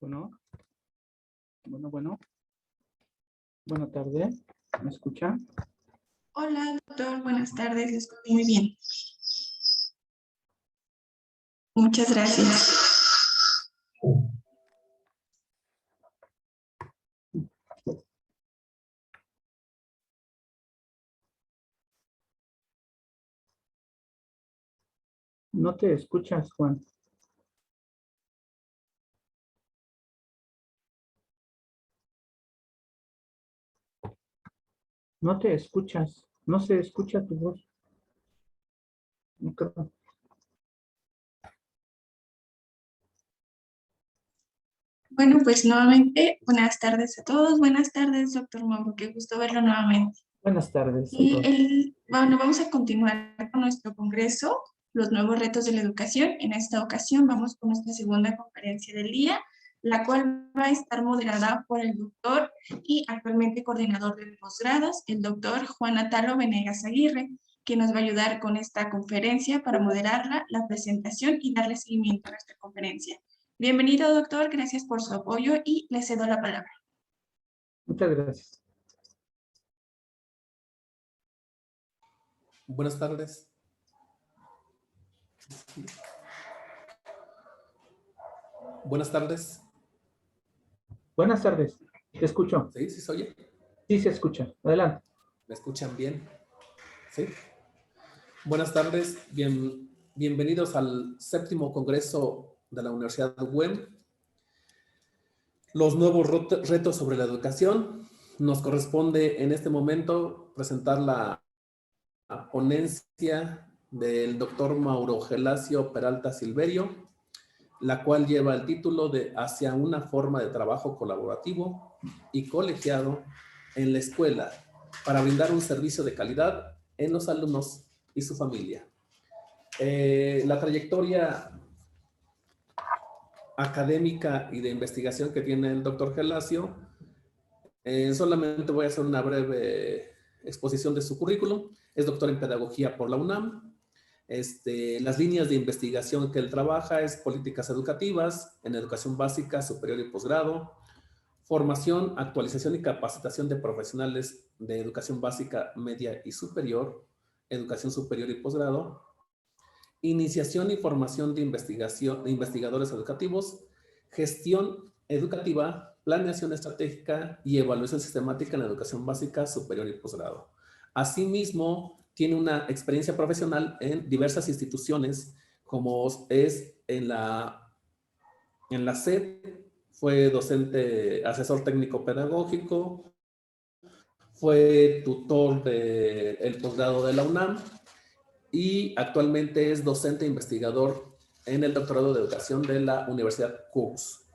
Bueno, bueno. Buenas tardes. ¿Me escucha? Hola, doctor. Buenas tardes. Le escucho muy bien. Muchas gracias. No te escuchas, Juan. No te escuchas. No se escucha tu voz. Micrófono. Bueno, pues nuevamente, buenas tardes a todos. Buenas tardes, doctor Mauro. Qué gusto verlo nuevamente. Buenas tardes a Y todos. vamos a continuar con nuestro congreso, Los nuevos retos de la educación. En esta ocasión vamos con nuestra segunda conferencia del día, la cual va a estar moderada por el doctor y actualmente coordinador de posgrados, el doctor Juan Atalo Venegas Aguirre, que nos va a ayudar con esta conferencia para moderarla, la presentación y darle seguimiento a nuestra conferencia. Bienvenido, doctor. Gracias por su apoyo y le cedo la palabra. Muchas gracias. Buenas tardes. Buenas tardes. Buenas tardes. Te escucho. ¿Sí? ¿Sí se oye? Sí, se escucha. Adelante. ¿Me escuchan bien? ¿Sí? Buenas tardes. Bienvenidos al 7º Congreso de la Universidad UEM. Los nuevos retos sobre la educación. Nos corresponde en este momento presentar la ponencia del doctor Mauro Gelasio Peralta Silverio, la cual lleva el título de Hacia una forma de trabajo colaborativo y colegiado en la escuela para brindar un servicio de calidad en los alumnos y su familia. La trayectoria académica y de investigación que tiene el doctor Gelasio, solamente voy a hacer una breve exposición de su currículum. Es doctor en pedagogía por la UNAM. Las líneas de investigación que él trabaja es políticas educativas en educación básica, superior y posgrado, formación, actualización y capacitación de profesionales de educación básica, media y superior, educación superior y posgrado, iniciación y formación de investigadores educativos, gestión educativa, planeación estratégica y evaluación sistemática en la educación básica, superior y posgrado. Asimismo, tiene una experiencia profesional en diversas instituciones, como es en la SED, fue docente, asesor técnico pedagógico, fue tutor del posgrado de la UNAM y actualmente es docente e investigador en el doctorado de educación de la Universidad Cooks.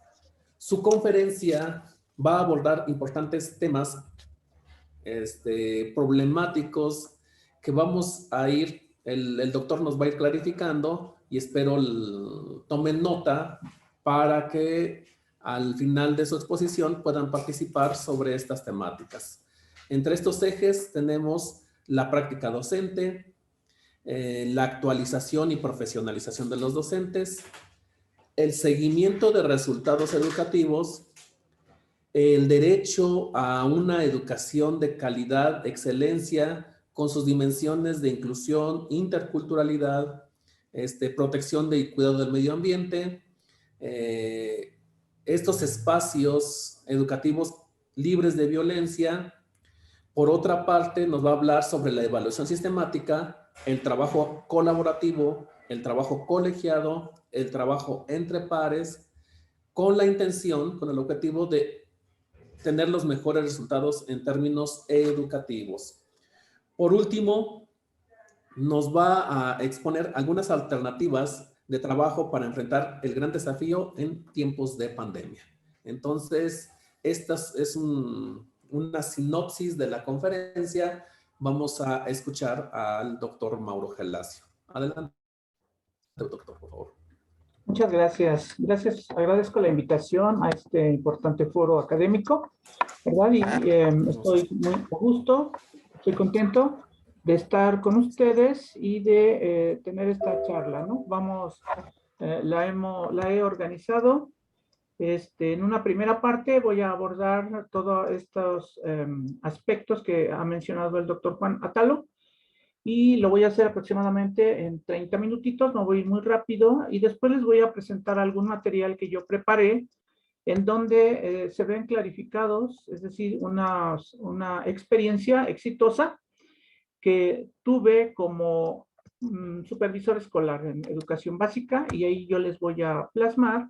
Su conferencia va a abordar importantes temas problemáticos que vamos a ir, el doctor nos va a ir clarificando y espero tomen nota para que al final de su exposición puedan participar sobre estas temáticas. Entre estos ejes tenemos la práctica docente, la actualización y profesionalización de los docentes, el seguimiento de resultados educativos, el derecho a una educación de calidad, excelencia, con sus dimensiones de inclusión, interculturalidad, protección y cuidado del medio ambiente, estos espacios educativos libres de violencia. Por otra parte, nos va a hablar sobre la evaluación sistemática, el trabajo colaborativo, el trabajo colegiado, el trabajo entre pares, con la intención, con el objetivo de tener los mejores resultados en términos educativos. Por último, nos va a exponer algunas alternativas de trabajo para enfrentar el gran desafío en tiempos de pandemia. Entonces, esta es una sinopsis de la conferencia. Vamos a escuchar al doctor Mauro Gelasio. Adelante, doctor, por favor. Muchas gracias. Gracias. Agradezco la invitación a este importante foro académico, ¿verdad? Y estoy muy a gusto, estoy contento de estar con ustedes y de tener esta charla, ¿no? La he organizado En una primera parte voy a abordar todos estos aspectos que ha mencionado el doctor Juan Atalo, y lo voy a hacer aproximadamente en 30 minutitos, no voy a ir muy rápido, y después les voy a presentar algún material que yo preparé en donde se ven clarificados, es decir, una experiencia exitosa que tuve como supervisor escolar en educación básica, y ahí yo les voy a plasmar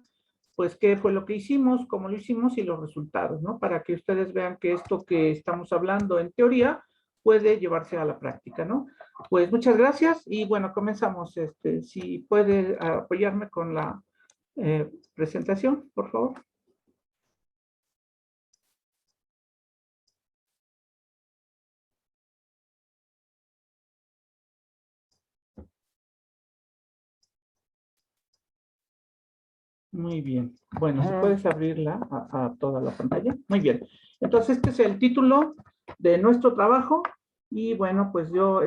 pues qué fue lo que hicimos, cómo lo hicimos y los resultados, ¿no? Para que ustedes vean que esto que estamos hablando en teoría puede llevarse a la práctica, ¿no? Pues muchas gracias y bueno, comenzamos. Si puede apoyarme con la presentación, por favor. Muy bien. Bueno, si puedes abrirla a toda la pantalla. Muy bien. Entonces, este es el título de nuestro trabajo. Y bueno, pues yo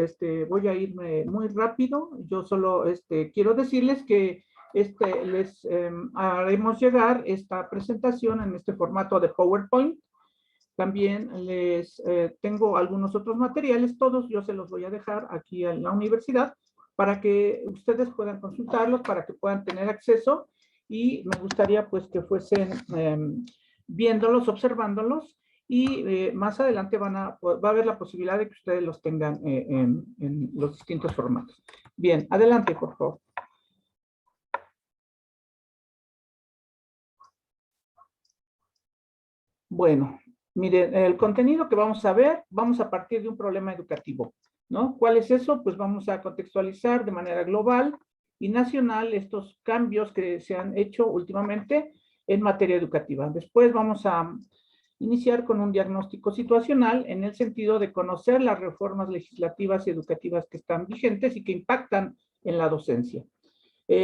voy a irme muy rápido. Yo solo quiero decirles que les haremos llegar esta presentación en este formato de PowerPoint. También les tengo algunos otros materiales. Todos yo se los voy a dejar aquí en la universidad para que ustedes puedan consultarlos, para que puedan tener acceso. Y me gustaría pues que fuesen viéndolos, observándolos, y más adelante va a haber la posibilidad de que ustedes los tengan en los distintos formatos. Bien, adelante, por favor. Bueno, miren, el contenido que vamos a ver, vamos a partir de un problema educativo, ¿no? ¿Cuál es eso? Pues vamos a contextualizar de manera global y nacional estos cambios que se han hecho últimamente en materia educativa. Después vamos a iniciar con un diagnóstico situacional en el sentido de conocer las reformas legislativas y educativas que están vigentes y que impactan en la docencia.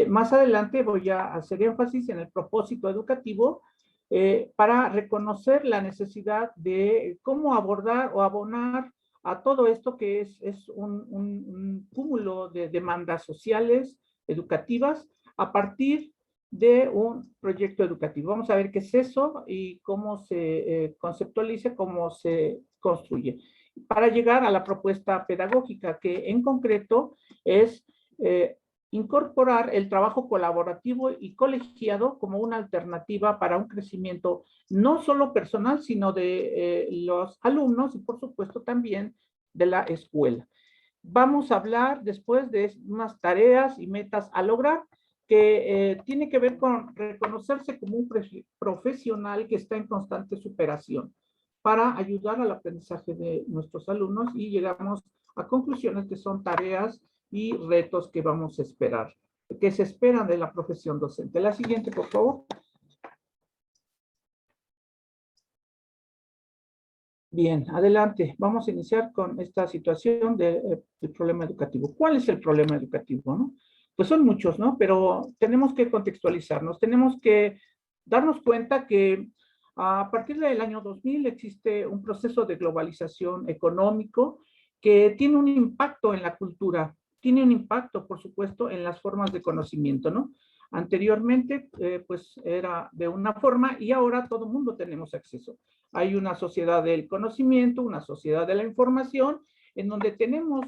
Más adelante voy a hacer énfasis en el propósito educativo para reconocer la necesidad de cómo abordar o abonar a todo esto que es un cúmulo de demandas sociales, educativas, a partir de un proyecto educativo. Vamos a ver qué es eso y cómo se conceptualiza, cómo se construye, para llegar a la propuesta pedagógica, que en concreto es incorporar el trabajo colaborativo y colegiado como una alternativa para un crecimiento no solo personal, sino de los alumnos y por supuesto también de la escuela. Vamos a hablar después de unas tareas y metas a lograr que tiene que ver con reconocerse como un profesional que está en constante superación para ayudar al aprendizaje de nuestros alumnos, y llegamos a conclusiones que son tareas y retos que vamos a esperar, que se esperan de la profesión docente. La siguiente, por favor. Bien, adelante. Vamos a iniciar con esta situación del problema educativo. ¿Cuál es el problema educativo, no? Pues son muchos, ¿no? Pero tenemos que contextualizarnos, tenemos que darnos cuenta que a partir del año 2000 existe un proceso de globalización económico que tiene un impacto en la cultura, tiene un impacto, por supuesto, en las formas de conocimiento, ¿no? Anteriormente, pues era de una forma y ahora todo el mundo tenemos acceso. Hay una sociedad del conocimiento, una sociedad de la información, en donde tenemos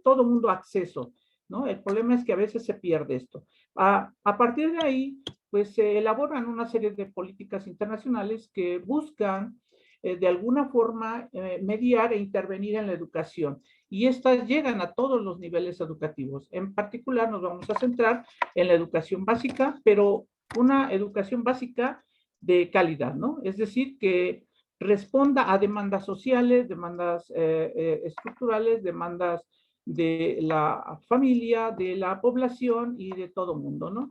todo el mundo acceso, ¿no? El problema es que a veces se pierde esto. A partir de ahí, pues se elaboran una serie de políticas internacionales que buscan de alguna forma mediar e intervenir en la educación. Y estas llegan a todos los niveles educativos. En particular nos vamos a centrar en la educación básica, pero una educación básica de calidad, ¿no? Es decir, que responda a demandas sociales, demandas estructurales, demandas de la familia, de la población y de todo mundo, ¿no?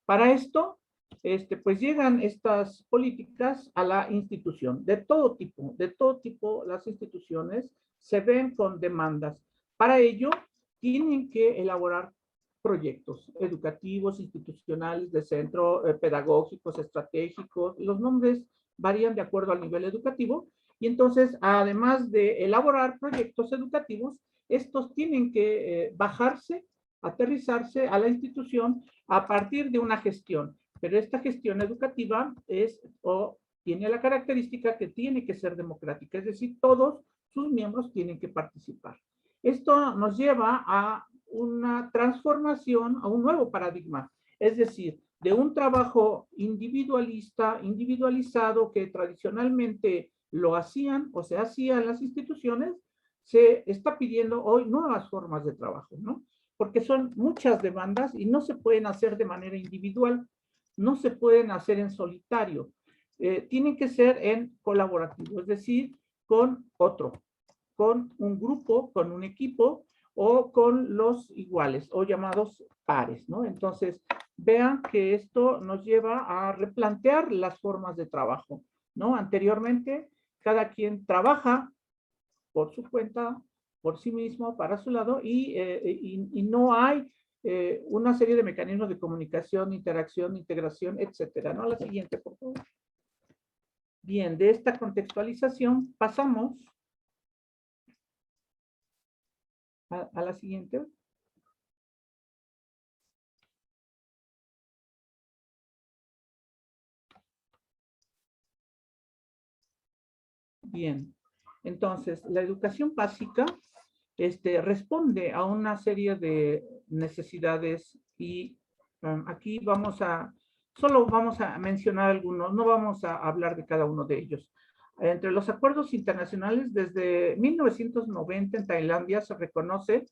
Para esto, pues llegan estas políticas a la institución, de todo tipo, las instituciones se ven con demandas. Para ello, tienen que elaborar proyectos educativos, institucionales, de centro, pedagógicos, estratégicos. Los nombres varían de acuerdo al nivel educativo, y entonces, además de elaborar proyectos educativos, estos tienen que bajarse, aterrizarse a la institución a partir de una gestión. Pero esta gestión educativa tiene la característica que tiene que ser democrática, es decir, todos sus miembros tienen que participar. Esto nos lleva a una transformación, a un nuevo paradigma, es decir, de un trabajo individualizado que tradicionalmente lo hacían o se hacían las instituciones, se está pidiendo hoy nuevas formas de trabajo, ¿no? Porque son muchas demandas y no se pueden hacer de manera individual, no se pueden hacer en solitario, tienen que ser en colaborativo, es decir, con otro, con un grupo, con un equipo o con los iguales o llamados pares, ¿no? Entonces, vean que esto nos lleva a replantear las formas de trabajo, ¿no? Anteriormente, cada quien trabaja por su cuenta, por sí mismo, para su lado, y no hay una serie de mecanismos de comunicación, interacción, integración, etcétera, ¿no? La siguiente, por favor. Bien, de esta contextualización pasamos a la siguiente. Bien, entonces, la educación básica responde a una serie de necesidades y aquí solo vamos a mencionar algunos, no vamos a hablar de cada uno de ellos. Entre los acuerdos internacionales, desde 1990 en Tailandia se reconoce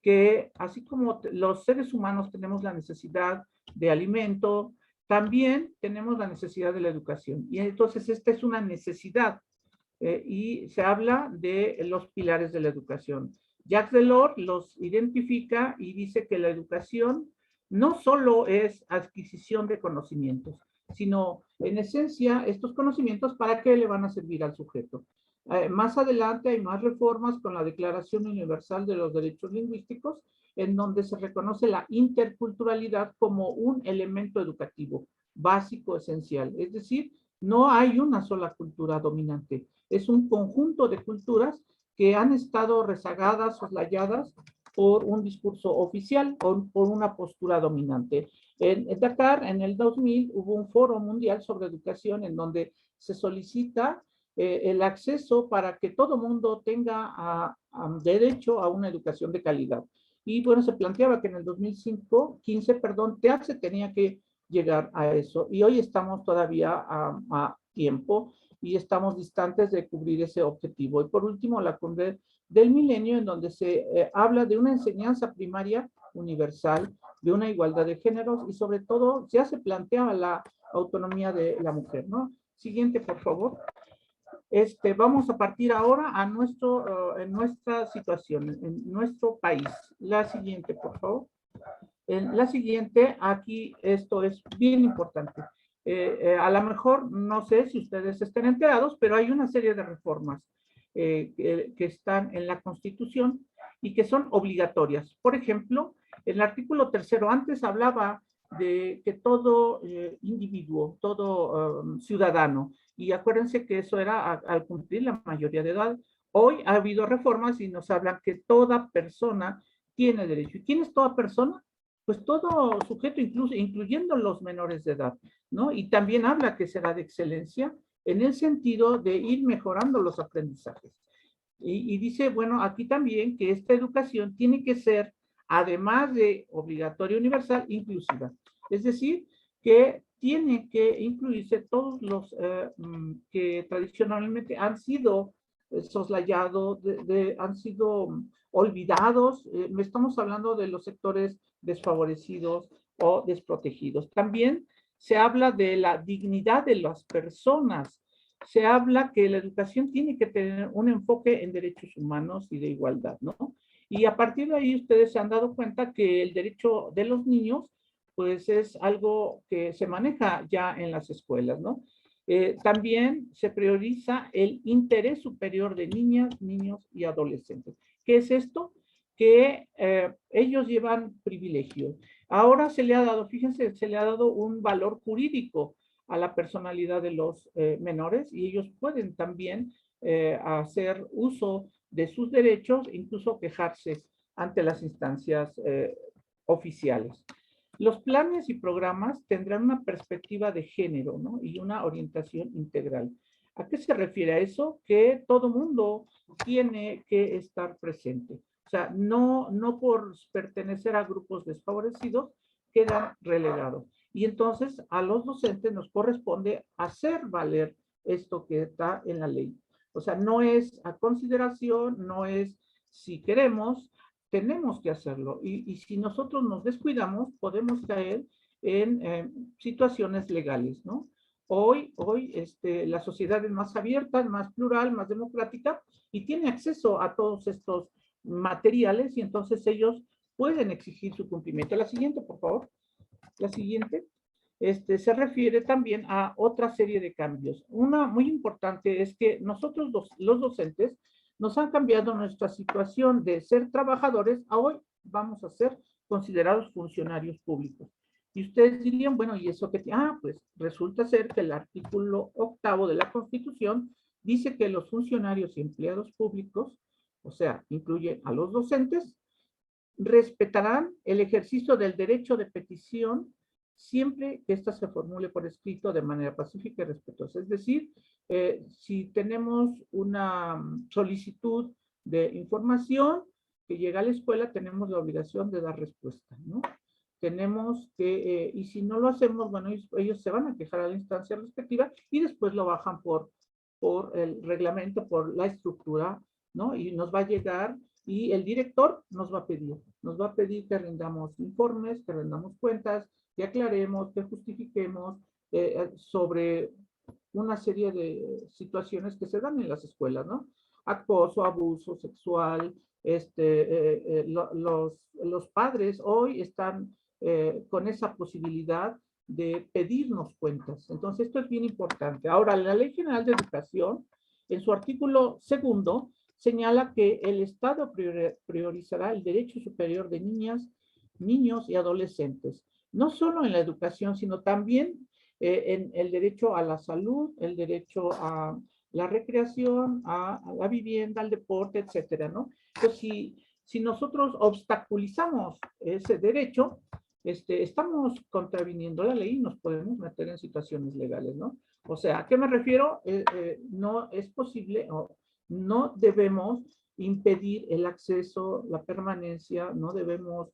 que así como los seres humanos tenemos la necesidad de alimento, también tenemos la necesidad de la educación. Y entonces esta es una necesidad y se habla de los pilares de la educación. Jacques Delors los identifica y dice que la educación no solo es adquisición de conocimientos, sino en esencia estos conocimientos para qué le van a servir al sujeto. Más adelante hay más reformas con la Declaración Universal de los Derechos Lingüísticos, en donde se reconoce la interculturalidad como un elemento educativo básico, esencial. Es decir, no hay una sola cultura dominante. Es un conjunto de culturas que han estado rezagadas, soslayadas por un discurso oficial o por una postura dominante. En Dakar, en el 2000, hubo un foro mundial sobre educación en donde se solicita el acceso para que todo mundo tenga derecho a una educación de calidad. Y bueno, se planteaba que en el 2015, TEAC tenía que llegar a eso. Y hoy estamos todavía a tiempo y estamos distantes de cubrir ese objetivo. Y por último, la cumbre del milenio, en donde se habla de una enseñanza primaria universal, de una igualdad de géneros y sobre todo ya se planteaba la autonomía de la mujer, ¿no? Siguiente, por favor. Vamos a partir ahora a en nuestra situación, en nuestro país. La siguiente, por favor. La siguiente, aquí esto es bien importante. A lo mejor, no sé si ustedes estén enterados, pero hay una serie de reformas que están en la Constitución y que son obligatorias. Por ejemplo, el artículo 3º antes hablaba de que todo individuo, todo ciudadano, y acuérdense que eso era al cumplir la mayoría de edad. Hoy ha habido reformas y nos hablan que toda persona tiene derecho. ¿Y quién es toda persona? Pues todo sujeto, incluyendo los menores de edad, ¿no? Y también habla que será de excelencia en el sentido de ir mejorando los aprendizajes. Y dice, bueno, aquí también que esta educación tiene que ser, además de obligatoria universal, inclusiva. Es decir, que tiene que incluirse todos los que tradicionalmente han sido soslayados, han sido olvidados. Estamos hablando de los sectores desfavorecidos o desprotegidos. También se habla de la dignidad de las personas. Se habla que la educación tiene que tener un enfoque en derechos humanos y de igualdad, ¿no? Y a partir de ahí ustedes se han dado cuenta que el derecho de los niños, pues es algo que se maneja ya en las escuelas, ¿no? También se prioriza el interés superior de niñas, niños y adolescentes. ¿Qué es esto? Que ellos llevan privilegio. Ahora se le ha dado, fíjense, se le ha dado un valor jurídico a la personalidad de los menores y ellos pueden también hacer uso de sus derechos, incluso quejarse ante las instancias oficiales. Los planes y programas tendrán una perspectiva de género, ¿no? Y una orientación integral. ¿A qué se refiere a eso? Que todo mundo tiene que estar presente. O sea, no por pertenecer a grupos desfavorecidos quedan relegados. Y entonces a los docentes nos corresponde hacer valer esto que está en la ley. O sea, no es a consideración, no es si queremos, tenemos que hacerlo. Y si nosotros nos descuidamos, podemos caer en situaciones legales, ¿no? Hoy la sociedad es más abierta, más plural, más democrática y tiene acceso a todos estos materiales y entonces ellos pueden exigir su cumplimiento. La siguiente, por favor. La siguiente. Se refiere también a otra serie de cambios. Una muy importante es que nosotros los docentes nos han cambiado nuestra situación de ser trabajadores a hoy vamos a ser considerados funcionarios públicos. Y ustedes dirían, bueno, ¿y eso qué? Pues resulta ser que el artículo 8 de la Constitución dice que los funcionarios y empleados públicos, o sea, incluye a los docentes, respetarán el ejercicio del derecho de petición siempre que ésta se formule por escrito de manera pacífica y respetuosa. Es decir, si tenemos una solicitud de información que llega a la escuela, tenemos la obligación de dar respuesta, ¿no? Tenemos que, y si no lo hacemos, bueno, ellos se van a quejar a la instancia respectiva y después lo bajan por el reglamento, por la estructura, ¿no? Y nos va a llegar y el director nos va a pedir que rendamos informes, que rendamos cuentas, que aclaremos, que justifiquemos sobre una serie de situaciones que se dan en las escuelas, ¿no? Acoso, abuso sexual, los padres hoy están con esa posibilidad de pedirnos cuentas. Entonces, esto es bien importante. Ahora, la Ley General de Educación, en su artículo 2, señala que el Estado priorizará el derecho superior de niñas, niños y adolescentes, no solo en la educación, sino también en el derecho a la salud, el derecho a la recreación, a la vivienda, al deporte, etcétera, ¿no? Entonces, si nosotros obstaculizamos ese derecho, estamos contraviniendo la ley y nos podemos meter en situaciones legales, ¿no? O sea, ¿a qué me refiero? No es posible, no debemos impedir el acceso, la permanencia, no debemos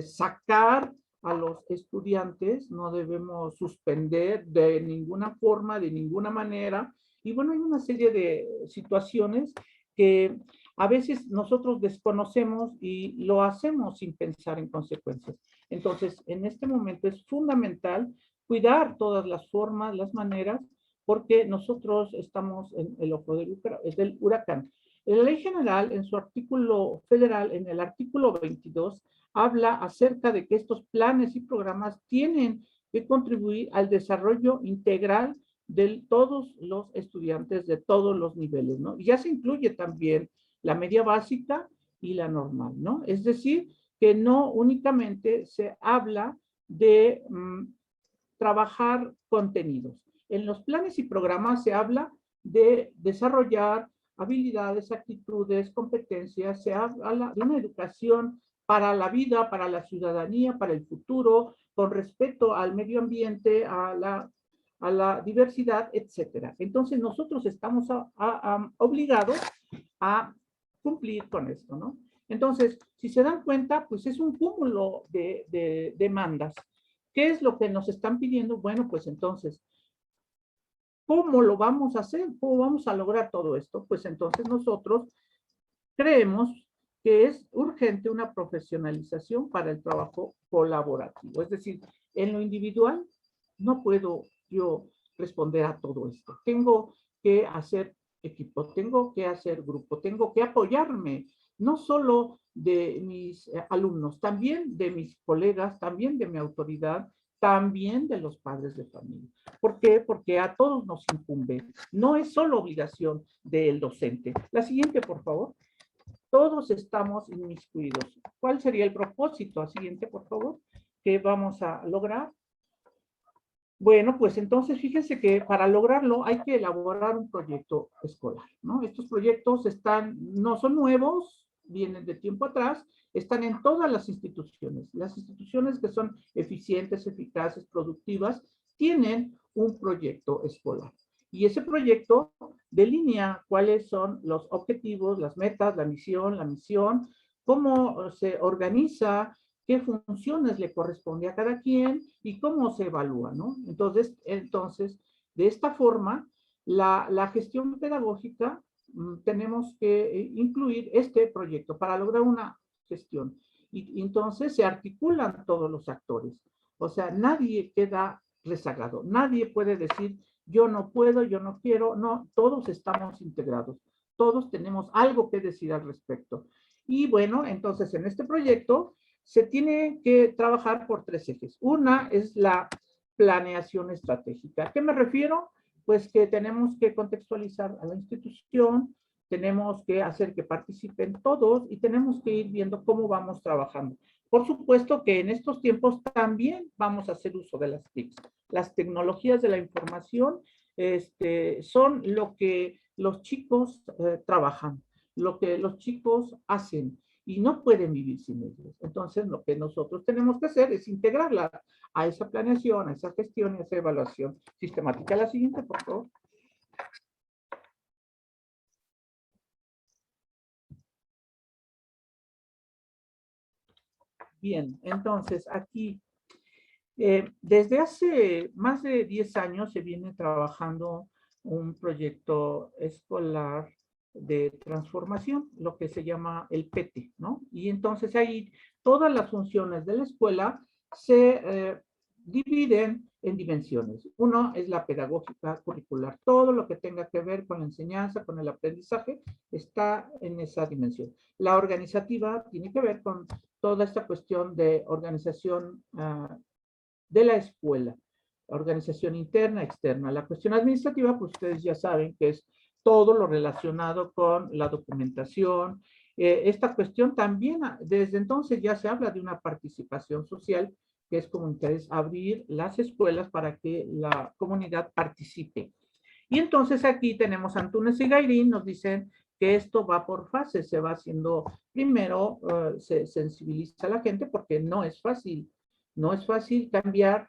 sacar a los estudiantes, no debemos suspender de ninguna forma, de ninguna manera. Y bueno, hay una serie de situaciones que a veces nosotros desconocemos y lo hacemos sin pensar en consecuencias. Entonces, en este momento es fundamental cuidar todas las formas, las maneras, porque nosotros estamos en el ojo del huracán. La Ley General, en su artículo federal, en el artículo 22, habla acerca de que estos planes y programas tienen que contribuir al desarrollo integral de todos los estudiantes de todos los niveles, ¿no? Y ya se incluye también la media básica y la normal, ¿no? Es decir, que no únicamente se habla de trabajar contenidos. En los planes y programas se habla de desarrollar habilidades, actitudes, competencias, se habla de una educación para la vida, para la ciudadanía, para el futuro, con respeto al medio ambiente, a la diversidad, etcétera. Entonces nosotros estamos obligados a cumplir con esto, ¿no? Entonces, si se dan cuenta, pues es un cúmulo de demandas. ¿Qué es lo que nos están pidiendo? Bueno, pues entonces, ¿cómo lo vamos a hacer? ¿Cómo vamos a lograr todo esto? Pues entonces nosotros creemos que es urgente una profesionalización para el trabajo colaborativo. Es decir, en lo individual no puedo yo responder a todo esto. Tengo que hacer equipo, tengo que hacer grupo, tengo que apoyarme, no solo de mis alumnos, también de mis colegas, también de mi autoridad, también de los padres de familia. ¿Por qué? Porque a todos nos incumbe. No es solo obligación del docente. La siguiente, por favor. Todos estamos inmiscuidos. ¿Cuál sería el propósito? La siguiente, por favor. ¿Qué vamos a lograr? Bueno, pues entonces fíjense que para lograrlo hay que elaborar un proyecto escolar, ¿no? Estos proyectos no son nuevos, vienen de tiempo atrás. están en todas las instituciones. Las instituciones que son eficientes, eficaces, productivas, tienen un proyecto escolar. Y ese proyecto delinea cuáles son los objetivos, las metas, la misión, cómo se organiza, qué funciones le corresponde a cada quien y cómo se evalúa, ¿no? Entonces de esta forma, la gestión pedagógica tenemos que incluir este proyecto para lograr una gestión. Y entonces se articulan todos los actores. O sea, nadie queda rezagado. Nadie puede decir, yo no puedo, yo no quiero. No, todos estamos integrados. Todos tenemos algo que decir al respecto. Y bueno, entonces en este proyecto se tiene que trabajar por 3 ejes. Una es la planeación estratégica. ¿A qué me refiero? Pues que tenemos que contextualizar a la institución, tenemos que hacer que participen todos y tenemos que ir viendo cómo vamos trabajando. Por supuesto que en estos tiempos también vamos a hacer uso de las TICs. Las tecnologías de la información son lo que los chicos trabajan, lo que los chicos hacen y no pueden vivir sin ellos. Entonces, lo que nosotros tenemos que hacer es integrarla a esa planeación, a esa gestión y a esa evaluación sistemática. La siguiente, por favor. Bien, entonces aquí, desde hace más de 10 años se viene trabajando un proyecto escolar de transformación, lo que se llama el PETE, ¿no? Y entonces ahí todas las funciones de la escuela se dividen en dimensiones. Uno es la pedagógica curricular. Todo lo que tenga que ver con la enseñanza, con el aprendizaje, está en esa dimensión. La organizativa tiene que ver con toda esta cuestión de organización de la escuela. Organización interna, externa. La cuestión administrativa, pues ustedes ya saben que es todo lo relacionado con la documentación. Esta cuestión también, desde entonces ya se habla de una participación social, que es como interés abrir las escuelas para que la comunidad participe. Y entonces aquí tenemos Antunes y Gairín, nos dicen que esto va por fases, se va haciendo primero, se sensibiliza a la gente porque no es fácil cambiar,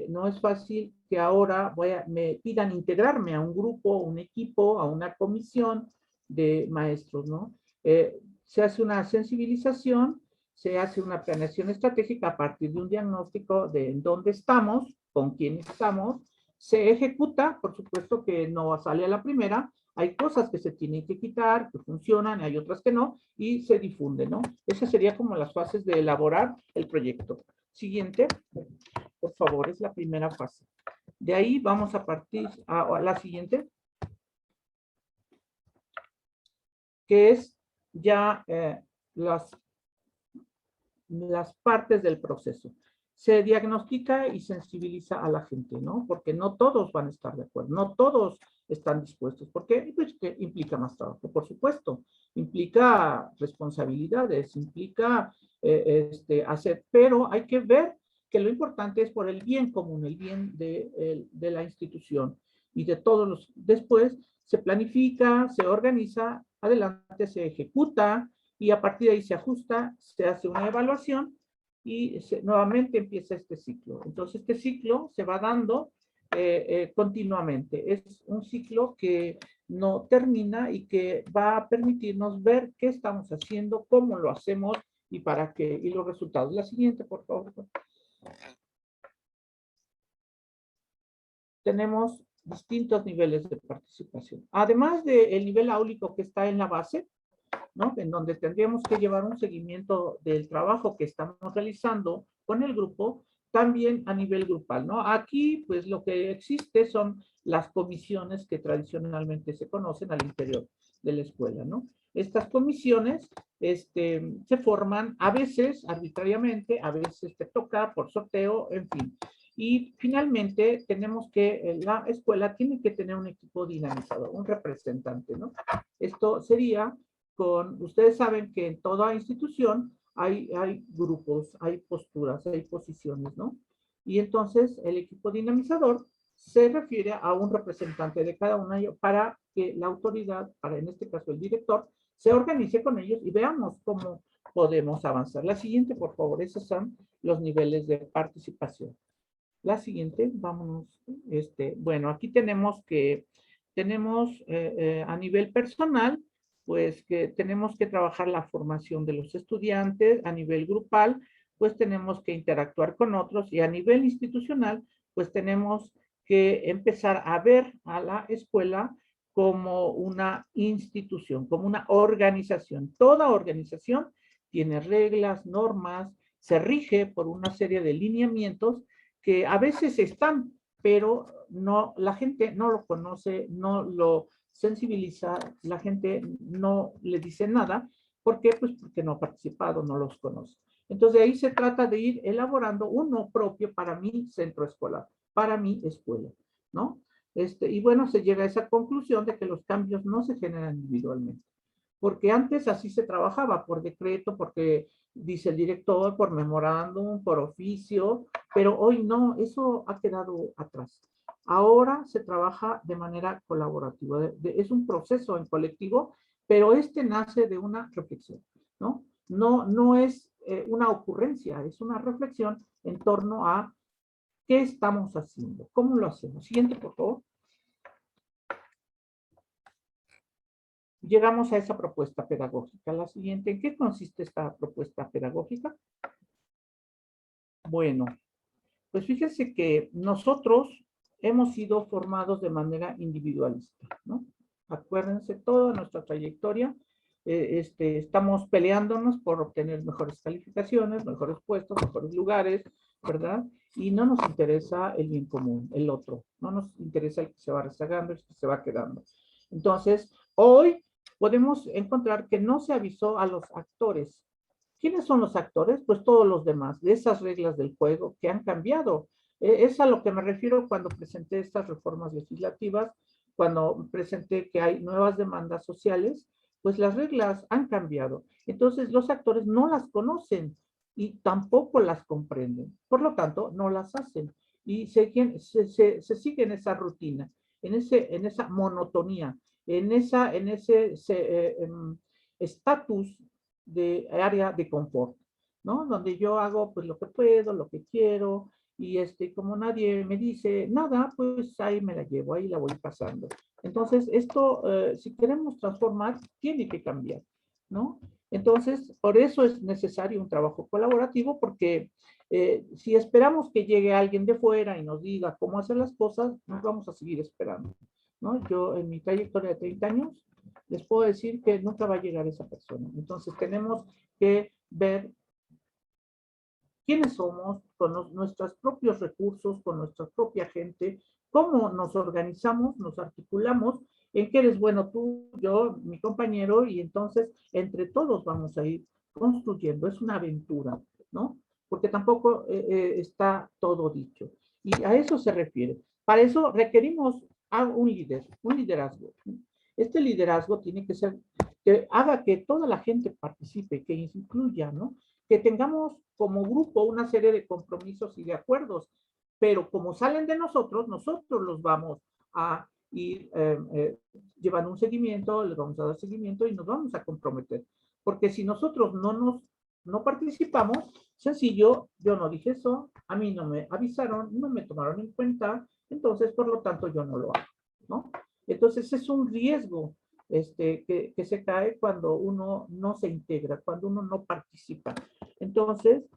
no es fácil que ahora me pidan integrarme a un grupo, un equipo, a una comisión de maestros, ¿no? Se hace una sensibilización, se hace una planeación estratégica a partir de un diagnóstico de en dónde estamos, con quién estamos, se ejecuta, por supuesto que no sale a la primera, hay cosas que se tienen que quitar, que funcionan, hay otras que no, y se difunde, ¿no? Esas serían como las fases de elaborar el proyecto. Siguiente, por favor, es la primera fase. De ahí vamos a partir a la siguiente, que es ya las partes del proceso. Se diagnostica y sensibiliza a la gente, ¿no? Porque no todos van a estar de acuerdo, no todos están dispuestos. ¿Por qué? Pues que implica más trabajo, por supuesto. Implica responsabilidades, implica hacer, pero hay que ver que lo importante es por el bien común, el bien de la institución y de todos los. Después se planifica, se organiza, adelante se ejecuta y a partir de ahí se ajusta, se hace una evaluación y nuevamente empieza este ciclo. Entonces, este ciclo se va dando continuamente. Es un ciclo que no termina y que va a permitirnos ver qué estamos haciendo, cómo lo hacemos y para qué, y los resultados. La siguiente, por favor. Tenemos distintos niveles de participación. Además del nivel áulico que está en la base, ¿no? En donde tendríamos que llevar un seguimiento del trabajo que estamos realizando con el grupo, también a nivel grupal, ¿no? Aquí, pues, lo que existe son las comisiones que tradicionalmente se conocen al interior de la escuela, ¿no? Estas comisiones se forman a veces arbitrariamente, a veces te toca por sorteo, en fin. Y finalmente tenemos que, la escuela tiene que tener un equipo dinamizador, un representante, ¿no? Esto sería ustedes saben que en toda institución hay grupos, hay posturas, hay posiciones, ¿no? Y entonces el equipo dinamizador se refiere a un representante de cada una para que la autoridad, para en este caso el director, se organice con ellos y veamos podemos avanzar. La siguiente, por favor, esos son los niveles de participación. La siguiente, vámonos. Bueno, aquí tenemos a nivel personal, pues que tenemos que trabajar la formación de los estudiantes. A nivel grupal, pues tenemos que interactuar con otros, y a nivel institucional, pues tenemos que empezar a ver a la escuela como una institución, como una organización. Toda organización tiene reglas, normas, se rige por una serie de lineamientos que a veces están, pero no, la gente no lo conoce, no lo sensibiliza, la gente no le dice nada. ¿Por qué? Pues porque no ha participado, no los conoce. Entonces, de ahí se trata de ir elaborando uno propio para mi centro escolar, para mi escuela, ¿no? Y bueno, se llega a esa conclusión de que los cambios no se generan individualmente, porque antes así se trabajaba, por decreto, porque dice el director, por memorándum, por oficio, pero hoy no, eso ha quedado atrás. Ahora se trabaja de manera colaborativa, es un proceso en colectivo, pero nace de una reflexión, ¿no? No es una ocurrencia, es una reflexión en torno a qué estamos haciendo, cómo lo hacemos. Siguiente, por favor. Llegamos a esa propuesta pedagógica. La siguiente, ¿en qué consiste esta propuesta pedagógica? Bueno, pues fíjense que nosotros hemos sido formados de manera individualista, ¿no? Acuérdense, toda nuestra trayectoria, estamos peleándonos por obtener mejores calificaciones, mejores puestos, mejores lugares, ¿verdad? Y no nos interesa el bien común, el otro. No nos interesa el que se va rezagando, el que se va quedando. Entonces, hoy podemos encontrar que no se avisó a los actores. ¿Quiénes son los actores? Pues todos los demás, de esas reglas del juego que han cambiado. Es a lo que me refiero cuando presenté estas reformas legislativas, cuando presenté que hay nuevas demandas sociales, pues las reglas han cambiado. Entonces los actores no las conocen y tampoco las comprenden. Por lo tanto, no las hacen. Y se siguen esa rutina, en esa monotonía, en ese estatus de área de confort, ¿no? Donde yo hago pues lo que puedo, lo que quiero, y como nadie me dice nada, pues ahí me la llevo, ahí la voy pasando. Entonces, esto, si queremos transformar, tiene que cambiar, ¿no? Entonces, por eso es necesario un trabajo colaborativo, porque si esperamos que llegue alguien de fuera y nos diga cómo hacer las cosas, nos vamos a seguir esperando, ¿no? Yo, en mi trayectoria de 30 años, les puedo decir que nunca va a llegar esa persona. Entonces tenemos que ver quiénes somos, con nuestros propios recursos, con nuestra propia gente, cómo nos organizamos, nos articulamos, en qué eres bueno tú, yo, mi compañero, y entonces entre todos vamos a ir construyendo. Es una aventura, ¿no? Porque tampoco está todo dicho. Y a eso se refiere. Para eso requerimos a un líder, un liderazgo. Este liderazgo tiene que ser que haga que toda la gente participe, que incluya, ¿no? Que tengamos como grupo una serie de compromisos y de acuerdos, pero como salen de nosotros, nosotros los vamos a ir llevando un seguimiento, les vamos a dar seguimiento y nos vamos a comprometer. Porque si nosotros no participamos, sencillo, yo no dije eso, a mí no me avisaron, no me tomaron en cuenta, entonces por lo tanto yo no lo hago, ¿no? Entonces es un riesgo que se cae cuando uno no se integra, cuando uno no participa. Entonces,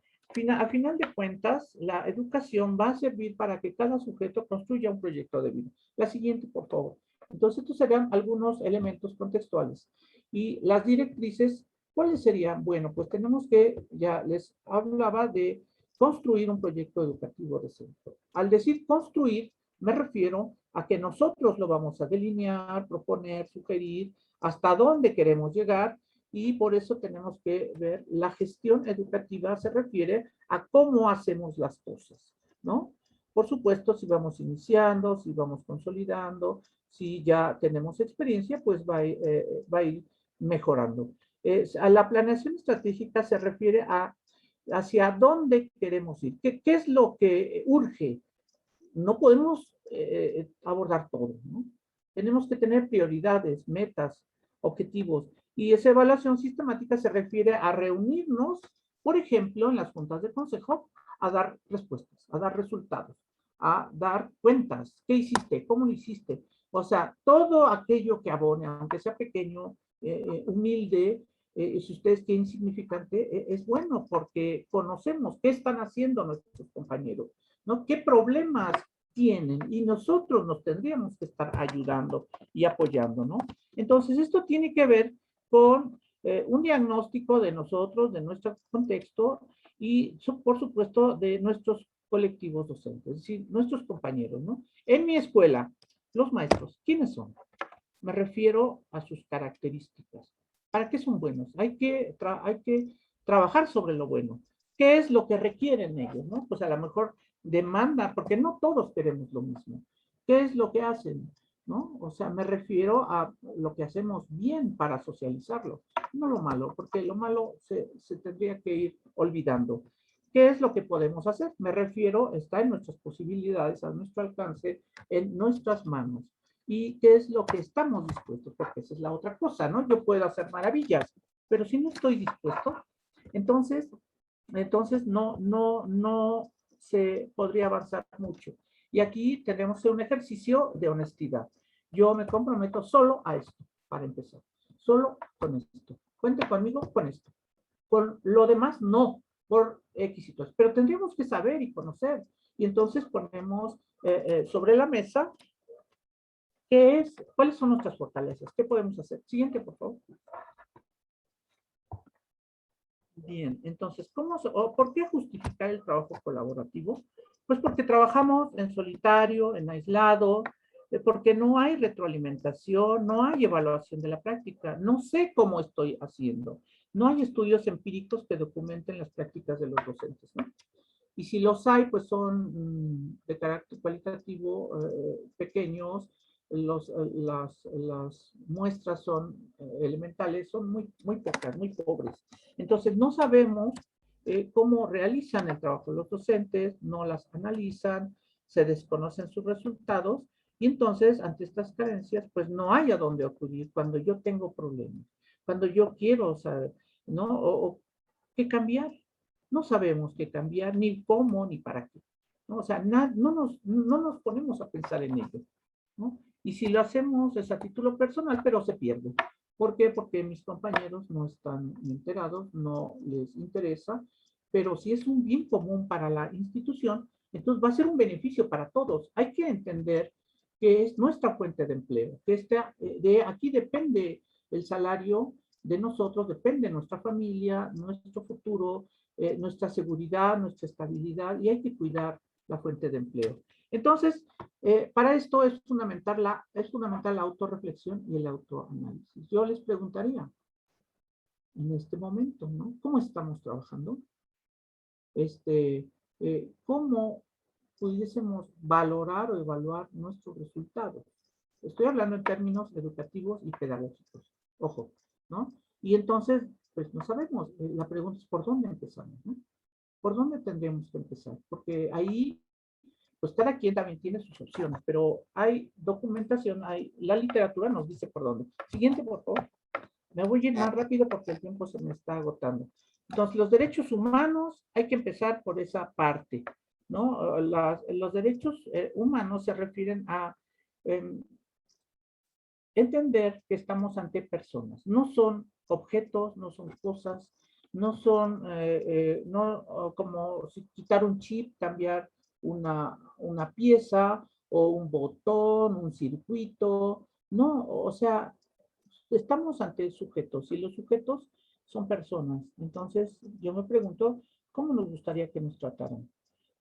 a final de cuentas, la educación va a servir para que cada sujeto construya un proyecto de vida. La siguiente, por favor. Entonces, estos serían algunos elementos contextuales. Y las directrices, ¿cuáles serían? Bueno, pues tenemos que, ya les hablaba de construir un proyecto educativo de centro. Al decir construir, me refiero a que nosotros lo vamos a delinear, proponer, sugerir, hasta dónde queremos llegar, y por eso tenemos que ver, la gestión educativa se refiere a cómo hacemos las cosas, ¿no? Por supuesto, si vamos iniciando, si vamos consolidando, si ya tenemos experiencia, pues va a ir mejorando. A la planeación estratégica se refiere a hacia dónde queremos ir, qué es lo que urge. No podemos abordar todo, ¿no? Tenemos que tener prioridades, metas, objetivos, Y esa evaluación sistemática se refiere a reunirnos, por ejemplo, en las juntas de consejo, a dar respuestas, a dar resultados, a dar cuentas. ¿Qué hiciste? ¿Cómo lo hiciste? O sea, todo aquello que abone, aunque sea pequeño, humilde, si ustedes quieren insignificante, es bueno porque conocemos qué están haciendo nuestros compañeros, ¿no? ¿Qué problemas tienen? Y nosotros nos tendríamos que estar ayudando y apoyando, ¿no? Entonces, esto tiene que ver con un diagnóstico de nosotros, de nuestro contexto y, por supuesto, de nuestros colectivos docentes, es decir, nuestros compañeros, ¿no? En mi escuela, los maestros, ¿quiénes son? Me refiero a sus características. ¿Para qué son buenos? Hay que trabajar sobre lo bueno. ¿Qué es lo que requieren ellos, no? Pues a lo mejor demanda, porque no todos queremos lo mismo. ¿Qué es lo que hacen? ¿No? O sea, me refiero a lo que hacemos bien para socializarlo, no lo malo, porque lo malo se tendría que ir olvidando. ¿Qué es lo que podemos hacer? Me refiero, está en nuestras posibilidades, a nuestro alcance, en nuestras manos. ¿Y qué es lo que estamos dispuestos? Porque esa es la otra cosa, ¿no? Yo puedo hacer maravillas, pero si no estoy dispuesto, entonces no se podría avanzar mucho. Y aquí tenemos un ejercicio de honestidad. Yo me comprometo solo a esto, para empezar. Solo con esto. Cuente conmigo con esto. Con lo demás, no, por éxitos. Pero tendríamos que saber y conocer. Y entonces ponemos sobre la mesa ¿qué es? ¿Cuáles son nuestras fortalezas? ¿Qué podemos hacer? Siguiente, por favor. Bien, entonces, ¿por qué justificar el trabajo colaborativo? Pues porque trabajamos en solitario, en aislado, porque no hay retroalimentación, no hay evaluación de la práctica, no sé cómo estoy haciendo, no hay estudios empíricos que documenten las prácticas de los docentes, ¿no? Y si los hay, pues son de carácter cualitativo, pequeños, las muestras son elementales, son muy pocas, muy pobres. Entonces, no sabemos cómo realizan el trabajo los docentes, no las analizan, se desconocen sus resultados, y entonces, ante estas carencias, pues no hay a dónde acudir cuando yo tengo problemas, cuando yo quiero saber, ¿no? O qué cambiar. No sabemos qué cambiar, ni cómo, ni para qué, ¿no? O sea, no nos ponemos a pensar en ello, ¿no? Y si lo hacemos es a título personal, pero se pierde. ¿Por qué? Porque mis compañeros no están enterados, no les interesa, pero si es un bien común para la institución, entonces va a ser un beneficio para todos. Hay que entender que es nuestra fuente de empleo, que de aquí depende el salario de nosotros, depende nuestra familia, nuestro futuro, nuestra seguridad, nuestra estabilidad, y hay que cuidar la fuente de empleo. Entonces, para esto es fundamental la autorreflexión y el autoanálisis. Yo les preguntaría, en este momento, ¿no? ¿Cómo estamos trabajando? ¿Cómo pudiésemos valorar o evaluar nuestros resultados? Estoy hablando en términos educativos y pedagógicos. Ojo, ¿no? Y entonces, pues no sabemos. La pregunta es, ¿por dónde empezamos, no? ¿Por dónde tendríamos que empezar? Porque ahí, pues cada quien también tiene sus opciones, pero hay documentación, la literatura nos dice por dónde. Siguiente, por favor. Me voy a ir más rápido porque el tiempo se me está agotando. Entonces, los derechos humanos, hay que empezar por esa parte, ¿no? Los derechos humanos se refieren a entender que estamos ante personas. No son objetos, no son cosas, no son, no como si quitar un chip, cambiar una pieza o un botón, un circuito. No, o sea, estamos ante sujetos y los sujetos son personas. Entonces, yo me pregunto, ¿cómo nos gustaría que nos trataran?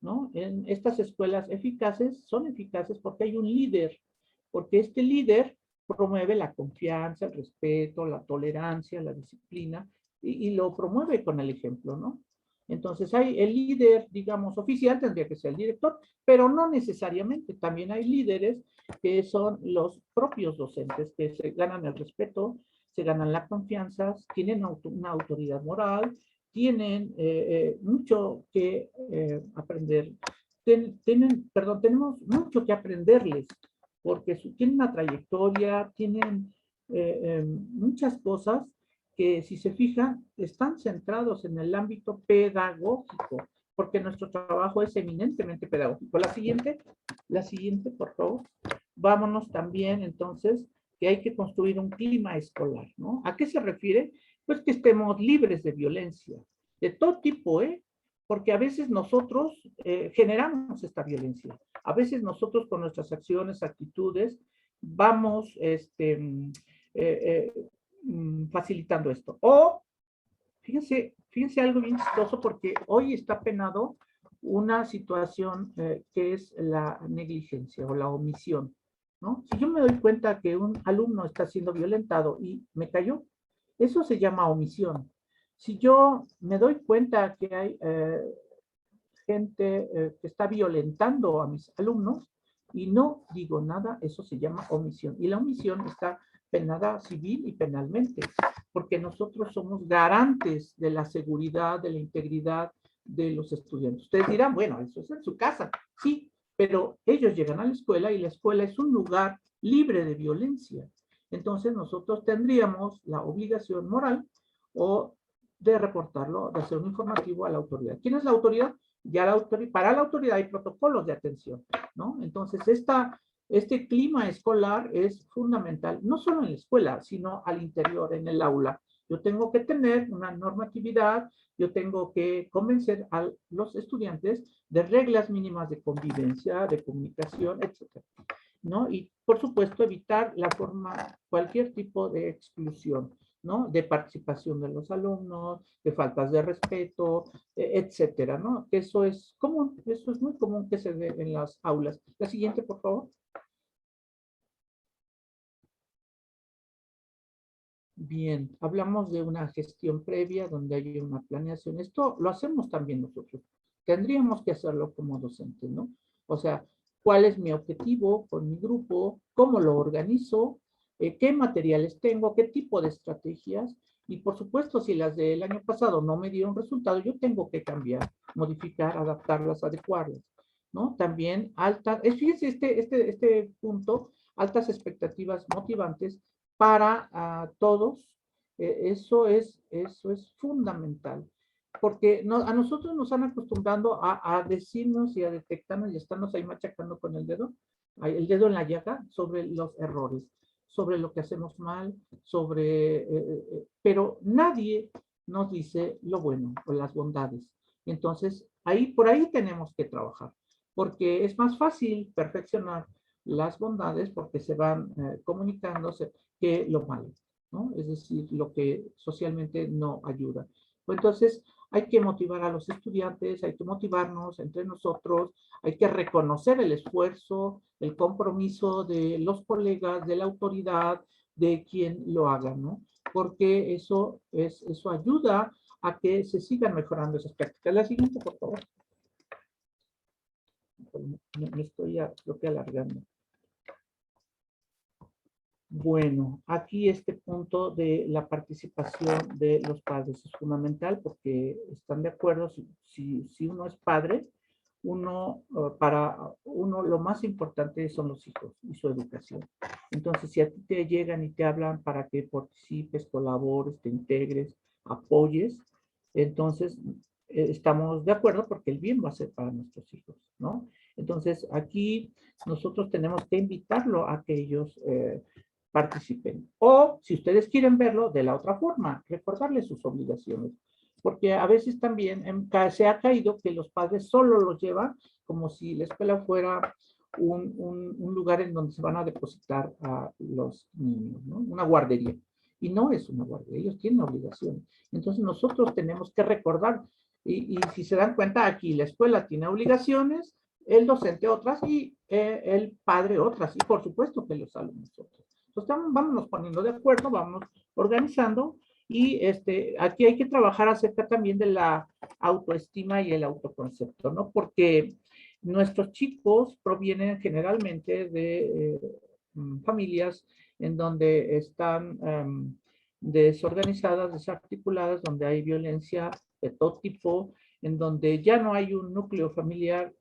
¿No? En estas escuelas eficaces son eficaces porque hay un líder, porque este líder promueve la confianza, el respeto, la tolerancia, la disciplina, y lo promueve con el ejemplo, ¿no? Entonces hay el líder, digamos, oficial, tendría que ser el director, pero no necesariamente. También hay líderes que son los propios docentes, que se ganan el respeto, se ganan la confianza, tienen una autoridad moral, tienen mucho que aprender. Tenemos mucho que aprenderles, porque tienen una trayectoria, tienen muchas cosas que, si se fijan, están centrados en el ámbito pedagógico, porque nuestro trabajo es eminentemente pedagógico. La siguiente, por favor. Vámonos también, entonces, que hay que construir un clima escolar, ¿no? ¿A qué se refiere? Pues que estemos libres de violencia, de todo tipo, ¿eh? Porque a veces nosotros generamos esta violencia. A veces nosotros con nuestras acciones, actitudes, vamos facilitando esto. O, fíjense algo bien chistoso, porque hoy está penado una situación que es la negligencia o la omisión, ¿no? Si yo me doy cuenta que un alumno está siendo violentado y me cayó, eso se llama omisión. Si yo me doy cuenta que hay gente que está violentando a mis alumnos y no digo nada, eso se llama omisión. Y la omisión está penada civil y penalmente, porque nosotros somos garantes de la seguridad, de la integridad de los estudiantes. Ustedes dirán, bueno, eso es en su casa. Sí, pero ellos llegan a la escuela y la escuela es un lugar libre de violencia. Entonces nosotros tendríamos la obligación moral o de reportarlo, de hacer un informativo a la autoridad. ¿Quién es la autoridad? Ya para la autoridad hay protocolos de atención, ¿no? Entonces, este clima escolar es fundamental, no solo en la escuela, sino al interior, en el aula. Yo tengo que tener una normatividad, yo tengo que convencer a los estudiantes de reglas mínimas de convivencia, de comunicación, etcétera, ¿no? Y, por supuesto, evitar cualquier tipo de exclusión, ¿no? De participación de los alumnos, de faltas de respeto, etcétera, ¿no? Eso es común, eso es muy común que se ve en las aulas. La siguiente, por favor. Bien, hablamos de una gestión previa donde hay una planeación. Esto lo hacemos también nosotros. Tendríamos que hacerlo como docentes, ¿no? O sea, ¿cuál es mi objetivo con mi grupo? ¿Cómo lo organizo? ¿Qué materiales tengo? ¿Qué tipo de estrategias? Y por supuesto, si las del año pasado no me dieron resultado, yo tengo que cambiar, modificar, adaptarlas, adecuarlas, ¿no? También fíjense este punto, altas expectativas motivantes para todos. Eso es fundamental, porque a nosotros nos han acostumbrado a decirnos y a detectarnos y estarnos ahí machacando con el dedo en la llaga sobre los errores, sobre lo que hacemos mal, pero nadie nos dice lo bueno o las bondades. Entonces, por ahí tenemos que trabajar, porque es más fácil perfeccionar las bondades porque se van comunicándose que lo malo, ¿no? Es decir, lo que socialmente no ayuda. Entonces, hay que motivar a los estudiantes, hay que motivarnos entre nosotros, hay que reconocer el esfuerzo, el compromiso de los colegas, de la autoridad, de quien lo haga, ¿no? Porque eso ayuda a que se sigan mejorando esas prácticas. La siguiente, por favor. Me estoy, creo que alargando. Bueno, aquí este punto de la participación de los padres es fundamental porque están de acuerdo, si uno es padre, para uno lo más importante son los hijos y su educación. Entonces, si a ti te llegan y te hablan para que participes, colabores, te integres, apoyes, entonces estamos de acuerdo porque el bien va a ser para nuestros hijos, ¿no? Entonces, aquí nosotros tenemos que invitarlo a que ellos participen. O, si ustedes quieren verlo de la otra forma, recordarles sus obligaciones. Porque a veces también se ha caído que los padres solo los llevan como si la escuela fuera un lugar en donde se van a depositar a los niños, ¿no? Una guardería. Y no es una guardería, ellos tienen obligaciones. Entonces nosotros tenemos que recordar, y si se dan cuenta aquí, la escuela tiene obligaciones, el docente otras y el padre otras, y por supuesto que los alumnos otras. Entonces vámonos poniendo de acuerdo, vamos organizando, y aquí hay que trabajar acerca también de la autoestima y el autoconcepto, ¿no? Porque nuestros chicos provienen generalmente de familias en donde están desorganizadas, desarticuladas, donde hay violencia de todo tipo, en donde ya no hay un núcleo familiar,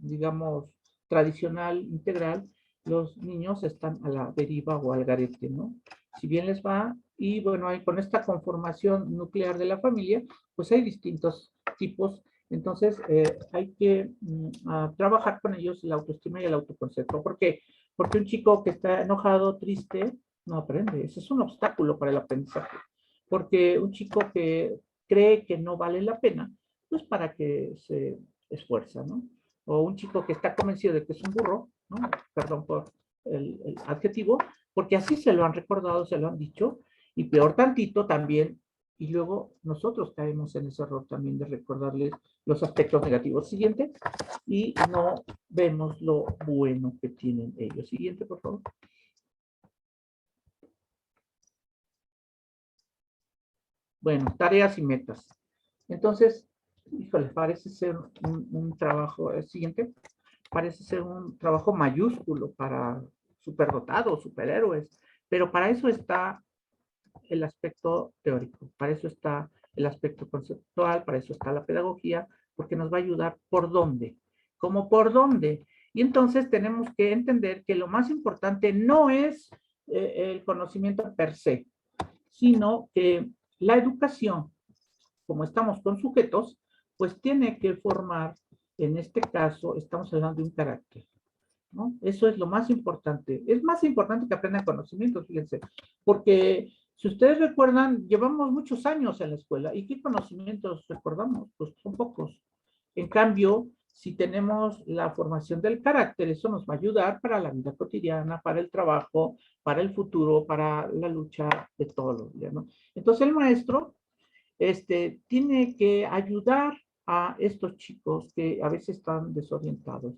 digamos, tradicional, integral. Los niños están a la deriva o al garete, ¿no? si bien les va. Y bueno, ahí con esta conformación nuclear de la familia, pues hay distintos tipos. Entonces, hay que trabajar con ellos la autoestima y el autoconcepto. ¿Por qué? Porque un chico que está enojado, triste, no aprende. Ese es un obstáculo para el aprendizaje. Porque un chico que cree que no vale la pena, pues para que se esfuerza, ¿no? O un chico que está convencido de que es un burro, ¿no? Perdón por el adjetivo, porque así se lo han recordado, se lo han dicho, y peor tantito también, y luego nosotros caemos en ese error también de recordarles los aspectos negativos. Siguiente, y no vemos lo bueno que tienen ellos. Siguiente, por favor. Bueno, tareas y metas. Entonces, híjole, parece ser un trabajo, el siguiente, parece ser un trabajo mayúsculo para superdotados, superhéroes, pero para eso está el aspecto teórico, para eso está el aspecto conceptual, para eso está la pedagogía, porque nos va a ayudar por dónde, como por dónde. Y entonces tenemos que entender que lo más importante no es el conocimiento per se, sino que la educación, como estamos con sujetos, pues tiene que formar, en este caso, estamos hablando de un carácter, ¿no? Eso es lo más importante. Es más importante que aprendan conocimientos, fíjense, porque si ustedes recuerdan, llevamos muchos años en la escuela, ¿y qué conocimientos recordamos? Pues son pocos. En cambio, si tenemos la formación del carácter, eso nos va a ayudar para la vida cotidiana, para el trabajo, para el futuro, para la lucha de todos los días, ¿no? Entonces el maestro tiene que ayudar a estos chicos que a veces están desorientados,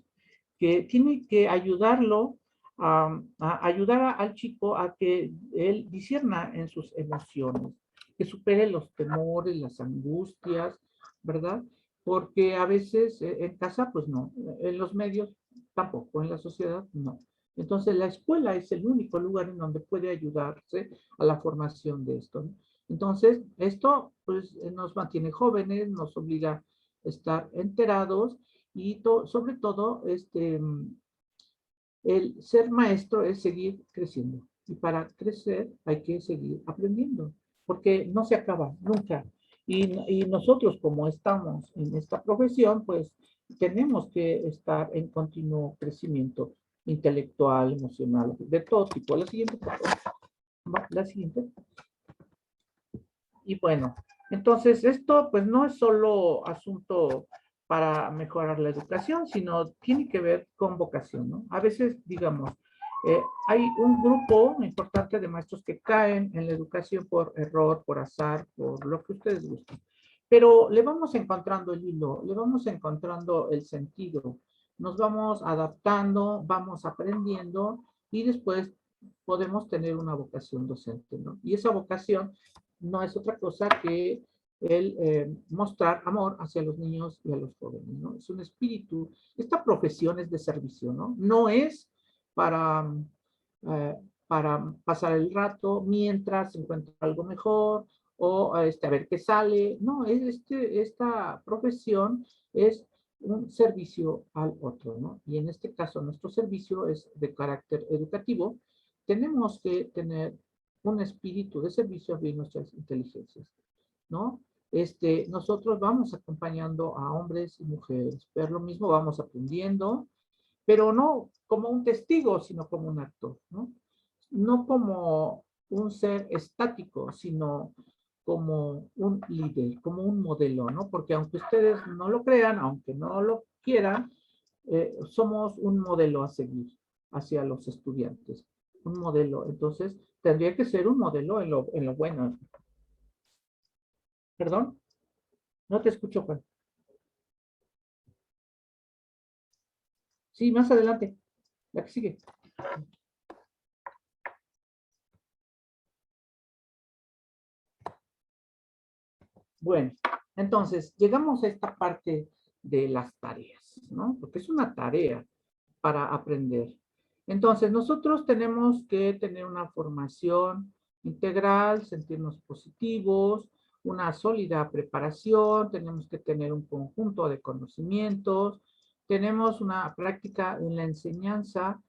que tiene que ayudarlo a ayudar al chico a que él discierna en sus emociones, que supere los temores, las angustias, ¿verdad? Porque a veces en casa, pues no, en los medios tampoco, en la sociedad no. Entonces la escuela es el único lugar en donde puede ayudarse a la formación de esto, ¿no? Entonces, esto pues nos mantiene jóvenes, nos obliga a estar enterados y sobre todo, el ser maestro es seguir creciendo. Y para crecer hay que seguir aprendiendo, porque no se acaba nunca. Y nosotros, como estamos en esta profesión, pues tenemos que estar en continuo crecimiento intelectual, emocional, de todo tipo. La siguiente, por favor. La siguiente. Y bueno, entonces esto pues no es solo asunto para mejorar la educación, sino tiene que ver con vocación, ¿no? A veces, digamos, hay un grupo importante de maestros que caen en la educación por error, por azar, por lo que ustedes gusten. Pero le vamos encontrando el hilo, le vamos encontrando el sentido, nos vamos adaptando, vamos aprendiendo y después podemos tener una vocación docente, ¿no? Y esa vocación no es otra cosa que el mostrar amor hacia los niños y a los jóvenes, ¿no? Es un espíritu, esta profesión es de servicio, ¿no? No es para, eh, para pasar el rato mientras se encuentra algo mejor o a ver qué sale, no, esta profesión es un servicio al otro, ¿no? Y en este caso nuestro servicio es de carácter educativo, tenemos que tener un espíritu de servicio de nuestras inteligencias, ¿no? Nosotros vamos acompañando a hombres y mujeres, pero lo mismo vamos aprendiendo, pero no como un testigo, sino como un actor, ¿no? No como un ser estático, sino como un líder, como un modelo, ¿no? Porque aunque ustedes no lo crean, aunque no lo quieran, somos un modelo a seguir hacia los estudiantes, un modelo. Entonces, tendría que ser un modelo en lo bueno. ¿Perdón? No te escucho, Juan. Sí, más adelante. La que sigue. Bueno, entonces, llegamos a esta parte de las tareas, ¿no? Porque es una tarea para aprender. Entonces, nosotros tenemos que tener una formación integral, sentirnos positivos, una sólida preparación, tenemos que tener un conjunto de conocimientos, tenemos una práctica en la enseñanza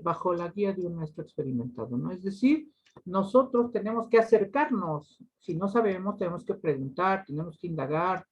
bajo la guía de un maestro experimentado, ¿no? Es decir, nosotros tenemos que acercarnos. Si no sabemos, tenemos que preguntar, tenemos que indagar,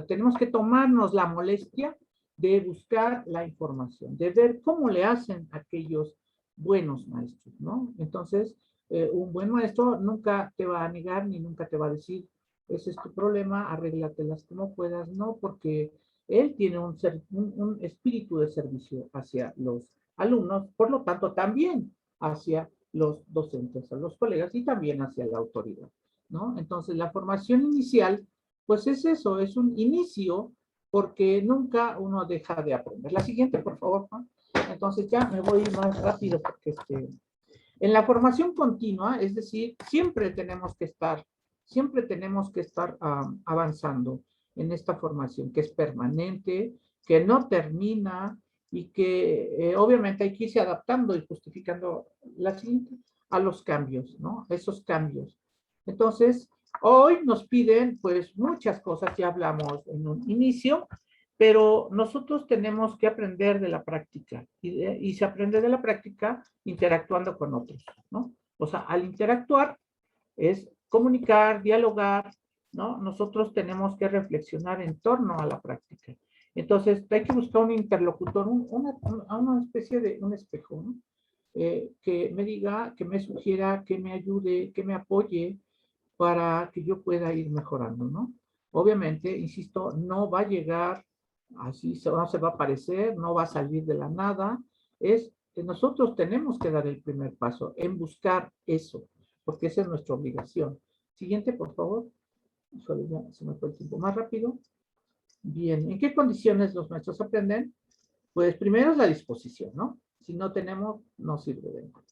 tenemos que tomarnos la molestia de buscar la información, de ver cómo le hacen aquellos buenos maestros, ¿no? Entonces, un buen maestro nunca te va a negar ni nunca te va a decir, ese es tu problema, arréglatelas como puedas, no, porque él tiene un espíritu de servicio hacia los alumnos, por lo tanto también hacia los docentes, a los colegas y también hacia la autoridad, ¿no? Entonces la formación inicial, pues es eso, es un inicio porque nunca uno deja de aprender. La siguiente, por favor, Juan. Entonces ya me voy más rápido porque en la formación continua, es decir, siempre tenemos que estar avanzando en esta formación que es permanente, que no termina y que obviamente hay que irse adaptando y justificando la siguiente a los cambios, ¿no? Esos cambios. Entonces, hoy nos piden pues muchas cosas, ya hablamos en un inicio, pero nosotros tenemos que aprender de la práctica y se aprende de la práctica interactuando con otros, ¿no? O sea, al interactuar es comunicar, dialogar, ¿no? Nosotros tenemos que reflexionar en torno a la práctica. Entonces, hay que buscar un interlocutor, una especie de un espejo, ¿no? Que me diga, que me sugiera, que me ayude, que me apoye para que yo pueda ir mejorando, ¿no? Obviamente, insisto, no va a llegar así, no se va a aparecer, no va a salir de la nada, es que nosotros tenemos que dar el primer paso en buscar eso, porque esa es nuestra obligación. Siguiente, por favor. Solo ya se me fue el tiempo más rápido. Bien, ¿en qué condiciones los maestros aprenden? Pues primero es la disposición, ¿no? Si no tenemos, no sirve de nada.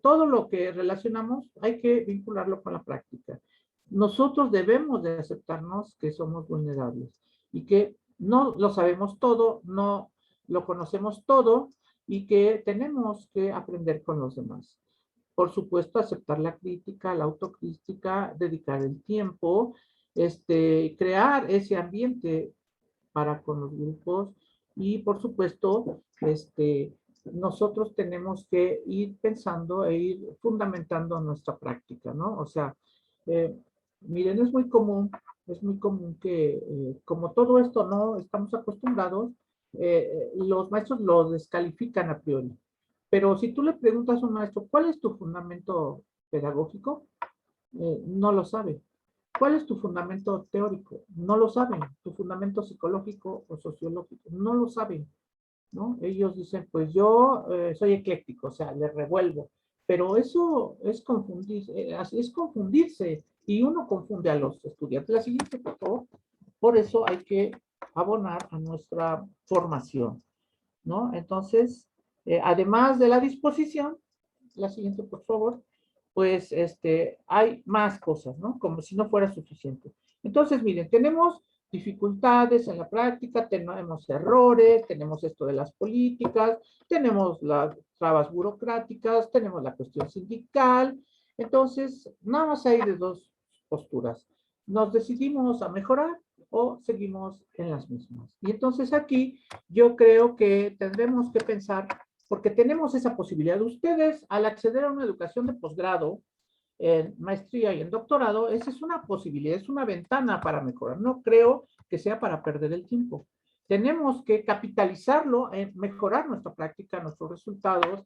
Todo lo que relacionamos hay que vincularlo con la práctica. Nosotros debemos de aceptarnos que somos vulnerables y que no lo sabemos todo, no lo conocemos todo y que tenemos que aprender con los demás. Por supuesto, aceptar la crítica, la autocrítica, dedicar el tiempo, crear ese ambiente para con los grupos y por supuesto, nosotros tenemos que ir pensando e ir fundamentando nuestra práctica, ¿no? O sea, eh, miren, es muy común que como todo esto no estamos acostumbrados, los maestros lo descalifican a priori. Pero si tú le preguntas a un maestro, ¿cuál es tu fundamento pedagógico? No lo sabe. ¿Cuál es tu fundamento teórico? No lo saben. ¿Tu fundamento psicológico o sociológico? No lo saben, ¿no? Ellos dicen, pues yo soy ecléctico, o sea, le revuelvo. Pero eso es confundirse y uno confunde a los estudiantes. La siguiente, por favor. Por eso hay que abonar a nuestra formación, ¿no? Entonces, además de la disposición, la siguiente, por favor, pues hay más cosas, ¿no? Como si no fuera suficiente. Entonces, miren, tenemos dificultades en la práctica, tenemos errores, tenemos esto de las políticas, tenemos las trabas burocráticas, tenemos la cuestión sindical. Entonces, nada más hay de dos posturas. Nos decidimos a mejorar o seguimos en las mismas. Y entonces aquí yo creo que tendremos que pensar, porque tenemos esa posibilidad. Ustedes, al acceder a una educación de posgrado, en maestría y en doctorado, esa es una posibilidad, es una ventana para mejorar. No creo que sea para perder el tiempo. Tenemos que capitalizarlo en mejorar nuestra práctica, nuestros resultados,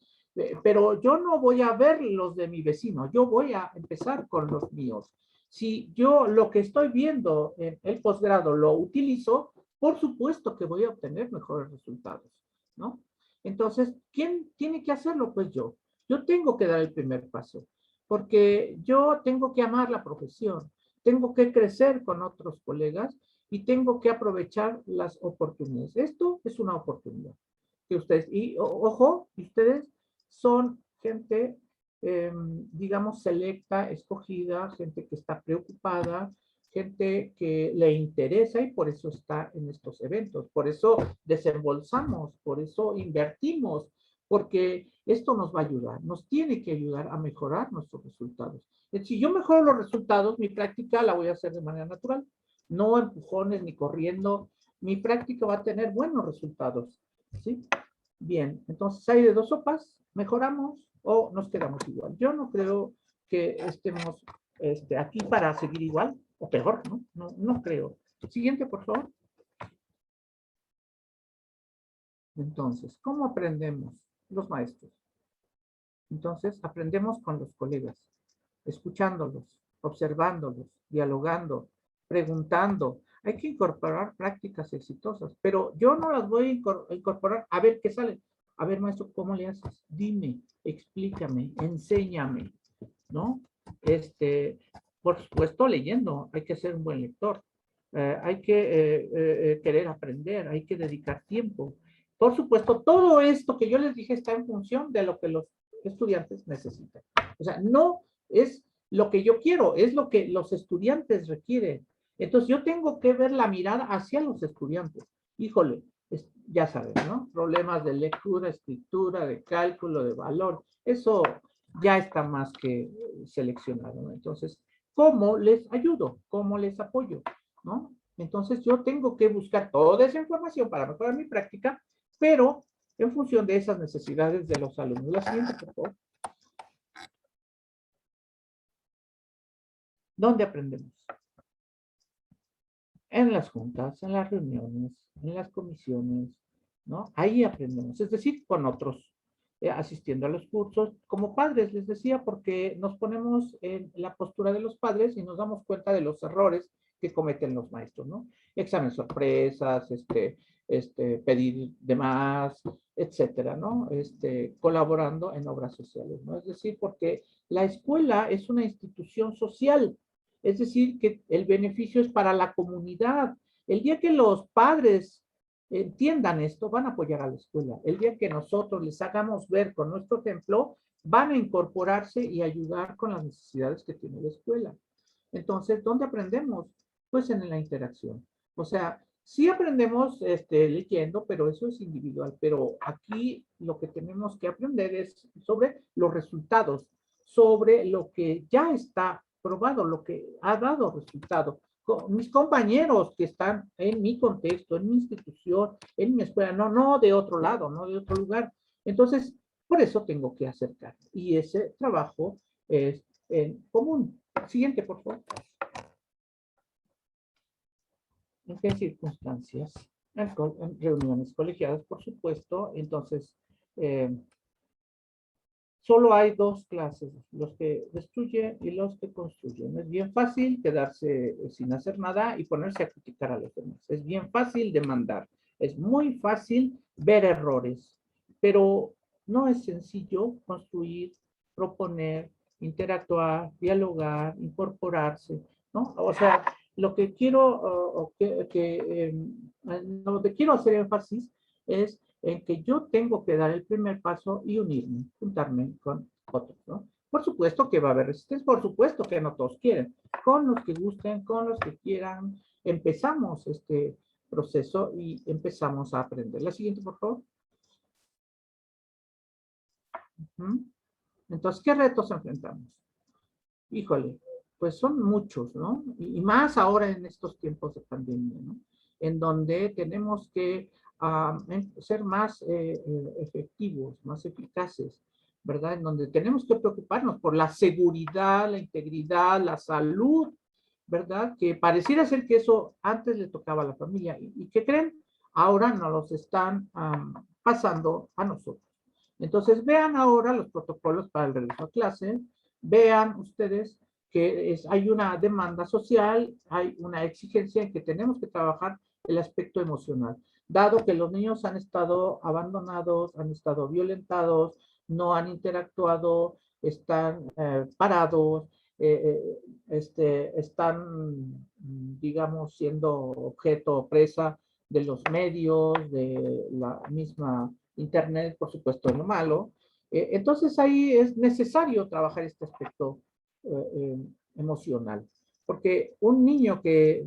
pero yo no voy a ver los de mi vecino, yo voy a empezar con los míos. Si yo lo que estoy viendo en el posgrado lo utilizo, por supuesto que voy a obtener mejores resultados, ¿no? Entonces, ¿quién tiene que hacerlo? Pues yo. Yo tengo que dar el primer paso, porque yo tengo que amar la profesión, tengo que crecer con otros colegas y tengo que aprovechar las oportunidades. Esto es una oportunidad que ustedes, y ojo, ustedes son gente, digamos, selecta, escogida, gente que está preocupada, gente que le interesa y por eso está en estos eventos, por eso desembolsamos, por eso invertimos, porque esto nos va a ayudar, nos tiene que ayudar a mejorar nuestros resultados. Si yo mejoro los resultados, mi práctica la voy a hacer de manera natural, no empujones ni corriendo, mi práctica va a tener buenos resultados, ¿sí? Bien, entonces hay de dos sopas, mejoramos o nos quedamos igual. Yo no creo que estemos aquí para seguir igual o peor, ¿no? No creo. Siguiente, por favor. Entonces, ¿cómo aprendemos los maestros? Entonces, aprendemos con los colegas, escuchándolos, observándolos, dialogando, preguntando. Hay que incorporar prácticas exitosas, pero yo no las voy a incorporar a ver qué sale. A ver, maestro, ¿cómo le haces? Dime, explícame, enséñame, ¿no? Por supuesto, leyendo, hay que ser un buen lector. Hay que querer aprender, hay que dedicar tiempo. Por supuesto, todo esto que yo les dije está en función de lo que los estudiantes necesitan. O sea, no es lo que yo quiero, es lo que los estudiantes requieren. Entonces, yo tengo que ver la mirada hacia los estudiantes. Híjole, ya saben, ¿no? Problemas de lectura, escritura, de cálculo, de valor. Eso ya está más que seleccionado, ¿no? Entonces, ¿cómo les ayudo? ¿Cómo les apoyo? ¿No? Entonces, yo tengo que buscar toda esa información para mejorar mi práctica, pero en función de esas necesidades de los alumnos. La siguiente, por favor. ¿Dónde aprendemos? En las juntas, en las reuniones, en las comisiones, ¿no? Ahí aprendemos, es decir, con otros, asistiendo a los cursos, como padres, les decía, porque nos ponemos en la postura de los padres y nos damos cuenta de los errores que cometen los maestros, ¿no? Examen sorpresas, pedir de más, etcétera, ¿no? Colaborando en obras sociales, ¿no? Es decir, porque la escuela es una institución social, es decir, que el beneficio es para la comunidad. El día que los padres entiendan esto, van a apoyar a la escuela. El día que nosotros les hagamos ver con nuestro ejemplo, van a incorporarse y ayudar con las necesidades que tiene la escuela. Entonces, ¿dónde aprendemos? Pues en la interacción. O sea, sí aprendemos leyendo, pero eso es individual. Pero aquí lo que tenemos que aprender es sobre los resultados, sobre lo que ya está probado, lo que ha dado resultado. Mis compañeros que están en mi contexto, en mi institución, en mi escuela, no de otro lado, no de otro lugar. Entonces, por eso tengo que acercar. Y ese trabajo es en común. Siguiente, por favor. ¿En qué circunstancias? En reuniones colegiadas, por supuesto. Entonces, solo hay dos clases, los que destruyen y los que construyen. Es bien fácil quedarse sin hacer nada y ponerse a criticar a los demás. Es bien fácil demandar. Es muy fácil ver errores, pero no es sencillo construir, proponer, interactuar, dialogar, incorporarse, ¿no? O sea, lo que quiero, lo que quiero hacer énfasis es en que yo tengo que dar el primer paso y unirme, juntarme con otros, ¿no? Por supuesto que va a haber resistencia, por supuesto que no todos quieren. Con los que gusten, con los que quieran, empezamos este proceso y empezamos a aprender. La siguiente, por favor. Entonces, ¿qué retos enfrentamos? Híjole, pues son muchos, ¿no? Y más ahora en estos tiempos de pandemia, ¿no? En donde tenemos que ser más efectivos, más eficaces, ¿verdad? En donde tenemos que preocuparnos por la seguridad, la integridad, la salud, ¿verdad? Que pareciera ser que eso antes le tocaba a la familia. ¿Y qué creen? Ahora nos los están pasando a nosotros. Entonces, vean ahora los protocolos para el regreso a clase, vean ustedes que hay una demanda social, hay una exigencia en que tenemos que trabajar el aspecto emocional, dado que los niños han estado abandonados, han estado violentados, no han interactuado, están parados, están, digamos, siendo objeto, presa de los medios, de la misma Internet, por supuesto, no malo. Entonces ahí es necesario trabajar este aspecto emocional, porque un niño que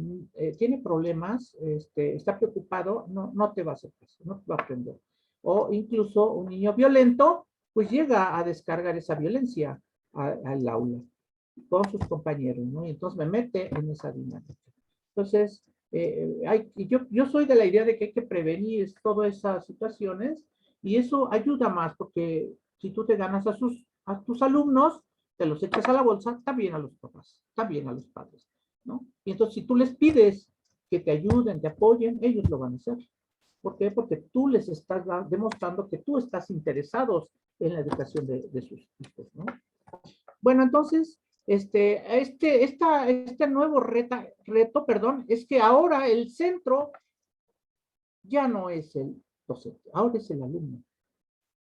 tiene problemas, está preocupado, no te va a hacer caso, no te va a aprender. O incluso un niño violento, pues llega a descargar esa violencia al aula con sus compañeros, ¿no? Y entonces me mete en esa dinámica. Entonces, yo soy de la idea de que hay que prevenir todas esas situaciones y eso ayuda más porque si tú te ganas a sus a tus alumnos, te los echas a la bolsa, también a los papás, también a los padres, ¿no? Y entonces, si tú les pides que te ayuden, te apoyen, ellos lo van a hacer. ¿Por qué? Porque tú les estás demostrando que tú estás interesados en la educación de sus hijos, ¿no? Bueno, entonces, este nuevo reto, perdón, es que ahora el centro ya no es el docente, ahora es el alumno.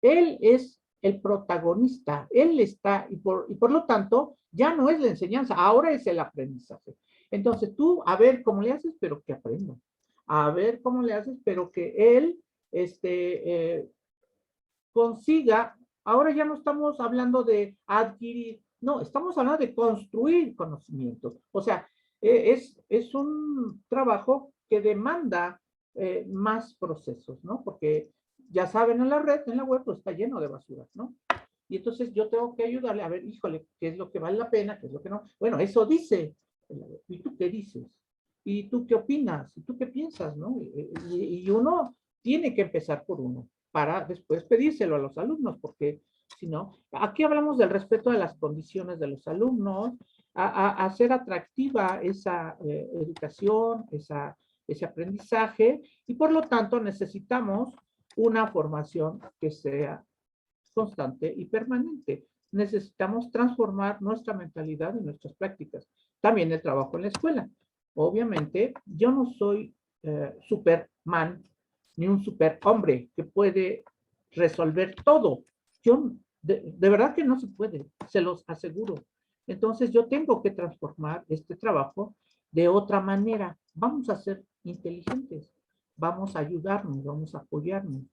Él es el protagonista, él está, y por lo tanto, ya no es la enseñanza, ahora es el aprendizaje. Entonces tú, a ver cómo le haces, pero que aprenda. A ver cómo le haces, pero que él consiga, ahora ya no estamos hablando de adquirir, no, estamos hablando de construir conocimiento. O sea, es un trabajo que demanda más procesos, ¿no? Porque ya saben, en la red, en la web, pues está lleno de basura, ¿no? Y entonces yo tengo que ayudarle a ver, híjole, qué es lo que vale la pena, qué es lo que no. Bueno, eso dice. ¿Y tú qué dices? ¿Y tú qué opinas? ¿Y tú qué piensas, no? Y uno tiene que empezar por uno para después pedírselo a los alumnos, porque si no, aquí hablamos del respeto de las condiciones de los alumnos, a hacer atractiva esa educación, ese aprendizaje, y por lo tanto necesitamos una formación que sea constante y permanente. Necesitamos transformar nuestra mentalidad y nuestras prácticas. También el trabajo en la escuela. Obviamente, yo no soy Superman ni un superhombre que puede resolver todo. Yo, de verdad que no se puede, se los aseguro. Entonces, yo tengo que transformar este trabajo de otra manera. Vamos a ser inteligentes, vamos a ayudarnos, vamos a apoyarnos,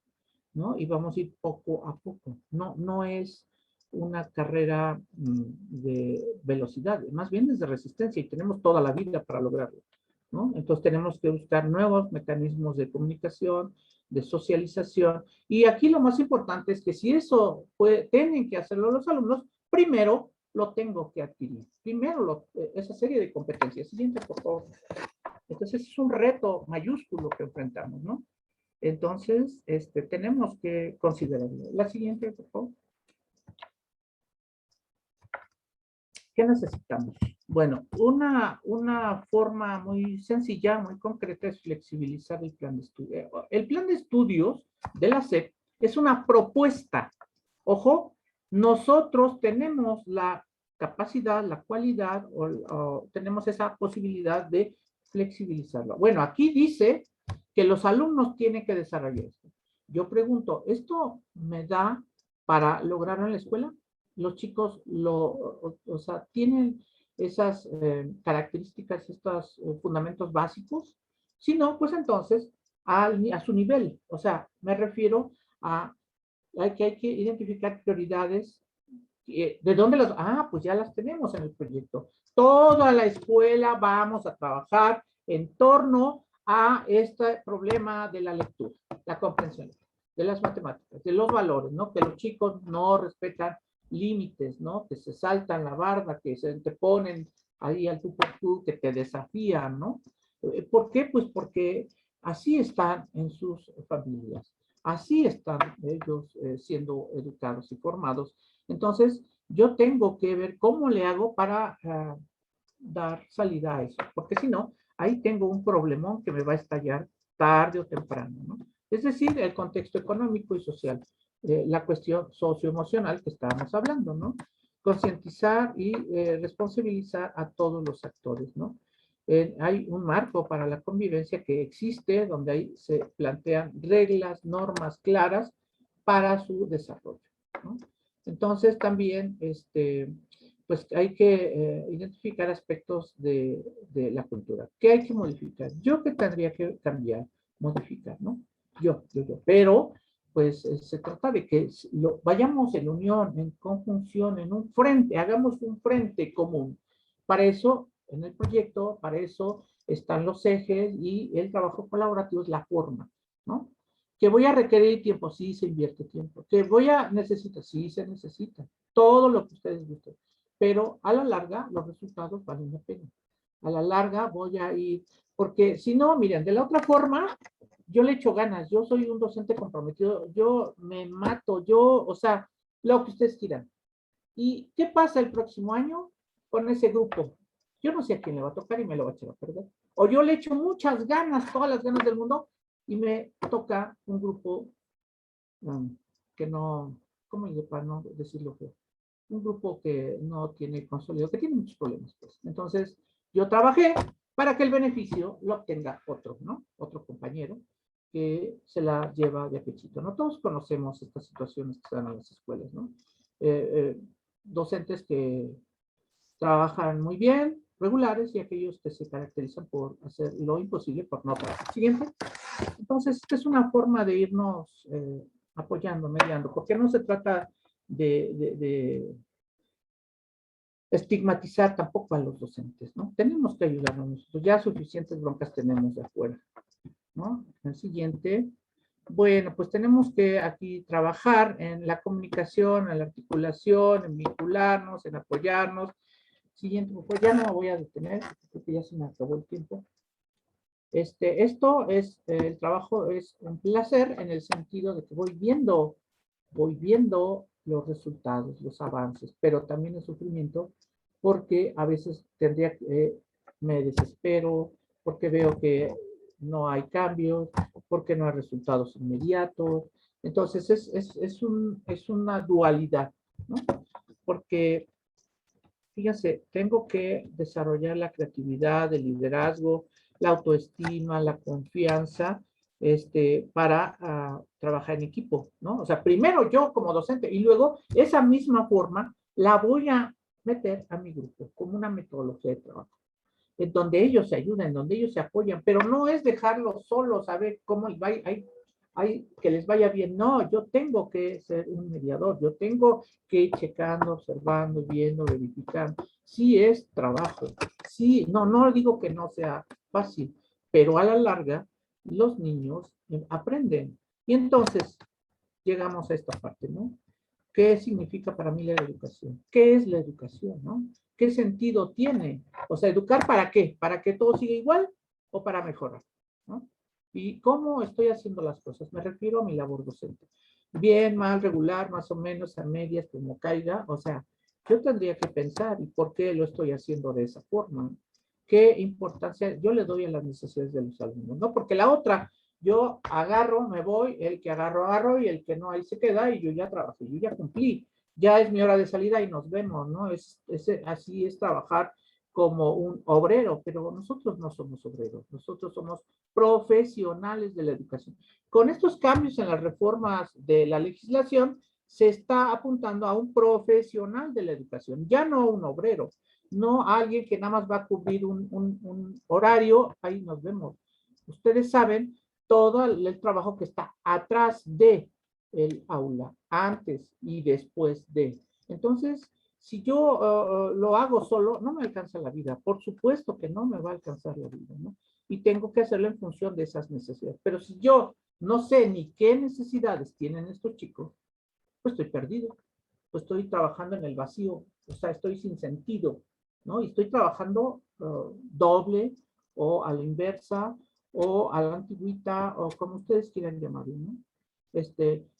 ¿no? Y vamos a ir poco a poco. No es una carrera de velocidad, más bien es de resistencia y tenemos toda la vida para lograrlo, ¿no? Entonces tenemos que buscar nuevos mecanismos de comunicación, de socialización, y aquí lo más importante es que si eso tienen que hacerlo los alumnos, primero lo tengo que adquirir, primero esa serie de competencias. Siguiente, por favor. Entonces es un reto mayúsculo que enfrentamos, ¿no? Entonces, tenemos que considerarlo. La siguiente, por favor. ¿Qué necesitamos? Bueno, una forma muy sencilla, muy concreta es flexibilizar el plan de estudio. El plan de estudios de la SEP es una propuesta. Ojo, nosotros tenemos la capacidad, la cualidad, o tenemos esa posibilidad de flexibilizarlo. Bueno, aquí dice que los alumnos tienen que desarrollar esto. Yo pregunto, ¿esto me da para lograrlo en la escuela? Los chicos o sea, tienen esas características, estos fundamentos básicos. Si no, pues entonces a su nivel. O sea, me refiero a que hay que identificar prioridades. ¿De dónde las? Pues ya las tenemos en el proyecto. Toda la escuela vamos a trabajar en torno a este problema de la lectura, la comprensión, de las matemáticas, de los valores, ¿no? Que los chicos no respetan límites, ¿no? Que se saltan la barda, que se te ponen ahí al tú por tú, que te desafían, ¿no? ¿Por qué? Pues porque así están en sus familias, así están ellos siendo educados y formados. Entonces, yo tengo que ver cómo le hago para dar salida a eso, porque si no, ahí tengo un problemón que me va a estallar tarde o temprano, ¿no? Es decir, el contexto económico y social, la cuestión socioemocional que estábamos hablando, ¿no? Concientizar y responsabilizar a todos los actores, ¿no? Hay un marco para la convivencia que existe, donde ahí se plantean reglas, normas claras para su desarrollo, ¿no? Entonces también, pues hay que identificar aspectos de la cultura. ¿Qué hay que modificar? Yo que tendría que cambiar, modificar, ¿no? Yo. Pero, pues se trata de que vayamos en unión, en conjunción, en un frente, hagamos un frente común. Para eso, en el proyecto, para eso están los ejes y el trabajo colaborativo es la forma, ¿no? Que voy a requerir tiempo, sí se invierte tiempo. Que voy a necesitar, sí se necesita. Todo lo que ustedes gusten. Pero a la larga los resultados valen la pena. A la larga voy a ir, porque si no, miren, de la otra forma, yo le echo ganas, yo soy un docente comprometido, yo me mato, o sea, lo que ustedes quieran. ¿Y qué pasa el próximo año con ese grupo? Yo no sé a quién le va a tocar y me lo va a echar a perder. O yo le echo muchas ganas, todas las ganas del mundo, y me toca un grupo que no, ¿cómo digo para no decirlo feo? Un grupo que no tiene consolidado, que tiene muchos problemas, pues. Entonces, yo trabajé para que el beneficio lo obtenga otro, ¿no? Otro compañero que se la lleva de pechito, ¿no? Todos conocemos estas situaciones que se dan en las escuelas, ¿no? Docentes que trabajan muy bien, regulares, y aquellos que se caracterizan por hacer lo imposible por no trabajar. Siguiente. Entonces, esta es una forma de irnos apoyando, mediando, porque no se trata de estigmatizar tampoco a los docentes, ¿no? Tenemos que ayudarnos nosotros, ya suficientes broncas tenemos de afuera, ¿no? El siguiente, bueno, pues tenemos que aquí trabajar en la comunicación, en la articulación, en vincularnos, en apoyarnos. Siguiente, pues ya no me voy a detener, porque ya se me acabó el tiempo. Esto es, el trabajo es un placer en el sentido de que voy viendo los resultados, los avances, pero también el sufrimiento, porque a veces me desespero, porque veo que no hay cambios, porque no hay resultados inmediatos. Entonces es una dualidad, ¿no? Porque, fíjense, tengo que desarrollar la creatividad, el liderazgo, la autoestima, la confianza, para trabajar en equipo, ¿no? O sea, primero yo como docente y luego esa misma forma la voy a meter a mi grupo como una metodología de trabajo, en donde ellos se ayudan, donde ellos se apoyan, pero no es dejarlos solos a ver cómo hay que les vaya bien. No, yo tengo que ser un mediador, yo tengo que ir checando, observando, viendo, verificando. Sí es trabajo, sí, no digo que no sea fácil, pero a la larga los niños aprenden. Y entonces llegamos a esta parte, ¿no? ¿Qué significa para mí la educación? ¿Qué es la educación, no? ¿Qué sentido tiene? O sea, ¿educar para qué? ¿Para que todo siga igual o para mejorar? ¿No? ¿Y cómo estoy haciendo las cosas? Me refiero a mi labor docente. Bien, mal, regular, más o menos, a medias, como caiga. O sea, yo tendría que pensar, ¿y por qué lo estoy haciendo de esa forma? ¿Qué importancia yo le doy a las necesidades de los alumnos? ¿No? Porque la otra, yo agarro, me voy, el que agarro, y el que no, ahí se queda, y yo ya trabajé, yo ya cumplí, ya es mi hora de salida y nos vemos, ¿no? Así es trabajar como un obrero, pero nosotros no somos obreros, nosotros somos profesionales de la educación. Con estos cambios en las reformas de la legislación, se está apuntando a un profesional de la educación, ya no un obrero, no alguien que nada más va a cubrir un horario, ahí nos vemos. Ustedes saben todo el trabajo que está atrás de el aula, antes y después de. Entonces, si yo lo hago solo, no me alcanza la vida. Por supuesto que no me va a alcanzar la vida, ¿no? Y tengo que hacerlo en función de esas necesidades. Pero si yo no sé ni qué necesidades tienen estos chicos, pues estoy perdido. Pues estoy trabajando en el vacío. O sea, estoy sin sentido, ¿no? Y estoy trabajando doble o a la inversa o a la antigüita o como ustedes quieran llamarlo, ¿no?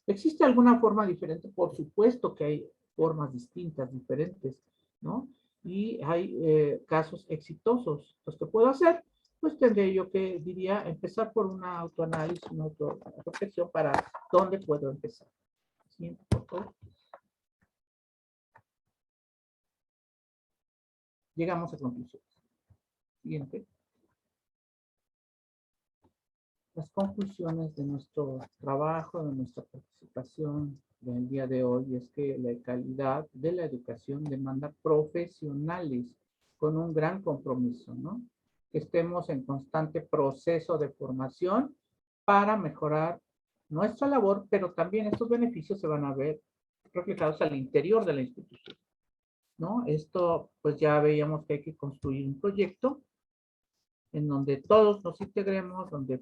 ¿Existe alguna forma diferente? Por supuesto que hay formas distintas, diferentes, ¿no? Y hay casos exitosos. Los que puedo hacer, pues tendré yo que, diría, empezar por una autoanálisis, una autorreflexión para dónde puedo empezar. Siguiente, por favor. Llegamos a conclusiones. Siguiente. Las conclusiones de nuestro trabajo, de nuestra participación del día de hoy es que la calidad de la educación demanda profesionales con un gran compromiso, ¿no? Que estemos en constante proceso de formación para mejorar nuestra labor, pero también estos beneficios se van a ver reflejados al interior de la institución, ¿no? Esto, pues ya veíamos que hay que construir un proyecto en donde todos nos integremos, donde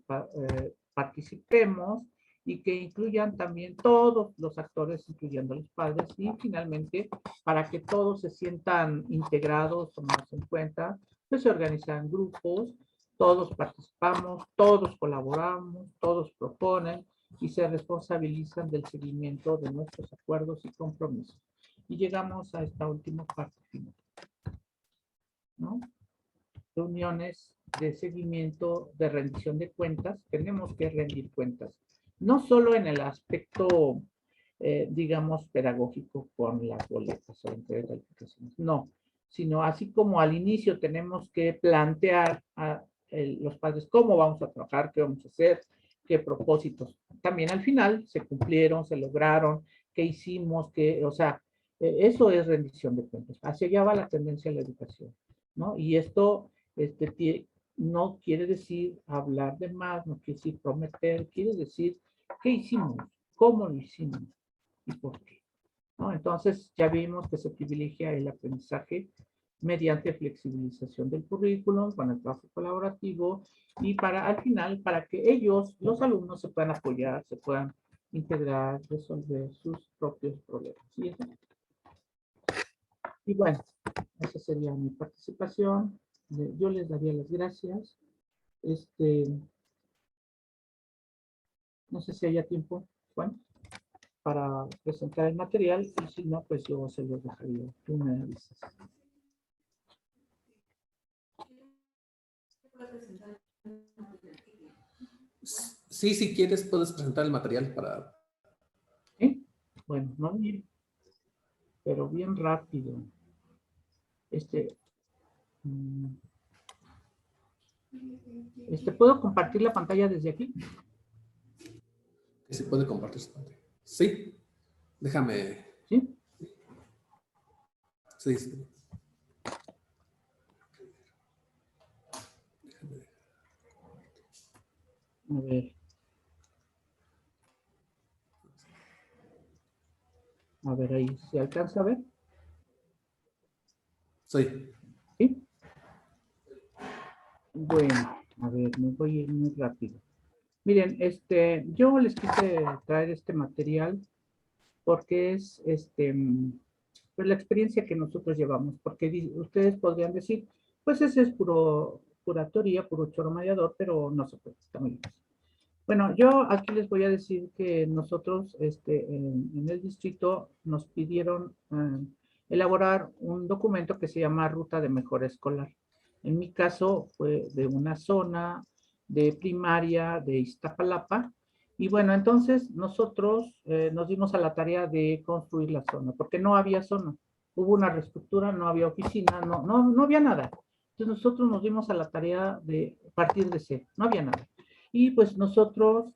participemos y que incluyan también todos los actores, incluyendo los padres, y finalmente, para que todos se sientan integrados, tomados en cuenta, pues se organizan grupos, todos participamos, todos colaboramos, todos proponen y se responsabilizan del seguimiento de nuestros acuerdos y compromisos. Y llegamos a esta última parte final, ¿no? Reuniones de seguimiento de rendición de cuentas. Tenemos que rendir cuentas, no solo en el aspecto, digamos, pedagógico con las boletas o entre calificaciones, no, sino así como al inicio tenemos que plantear a los padres cómo vamos a trabajar, qué vamos a hacer, qué propósitos. También al final se cumplieron, se lograron, qué hicimos, qué, o sea, eso es rendición de cuentas. Hacia allá va la tendencia de la educación, ¿no? Y esto no quiere decir hablar de más, no quiere decir prometer, quiere decir qué hicimos, cómo lo hicimos y por qué, ¿no? Entonces ya vimos que se privilegia el aprendizaje mediante flexibilización del currículum, con el trabajo colaborativo y al final, para que ellos, los alumnos, se puedan apoyar, se puedan integrar, resolver sus propios problemas. Y bueno, esa sería mi participación. Yo les daría las gracias. No sé si haya tiempo, Juan, para presentar el material, y si no, pues yo se los dejaría. Tú me avisas. Sí, si quieres puedes presentar el material para... ¿Sí? Bueno, no bien, pero bien rápido. ¿Puedo compartir la pantalla desde aquí? ¿Se puede compartir su pantalla? Sí, déjame... ¿Sí? Sí, sí. A ver. A ver, ahí se alcanza a ver. Sí. ¿Sí? Bueno, a ver, me voy a ir muy rápido. Miren, yo les quise traer este material porque es, pues la experiencia que nosotros llevamos, porque ustedes podrían decir, pues ese es pura teoría, puro choro mareador, pero no se puede, está muy difícil. Bueno, yo aquí les voy a decir que nosotros, en el distrito nos pidieron elaborar un documento que se llama Ruta de Mejora Escolar. En mi caso fue de una zona de primaria de Iztapalapa. Y bueno, entonces nosotros nos dimos a la tarea de construir la zona, porque no había zona. Hubo una reestructura, no había oficina, no había nada. Entonces nosotros nos dimos a la tarea de partir de cero, no había nada. Y pues nosotros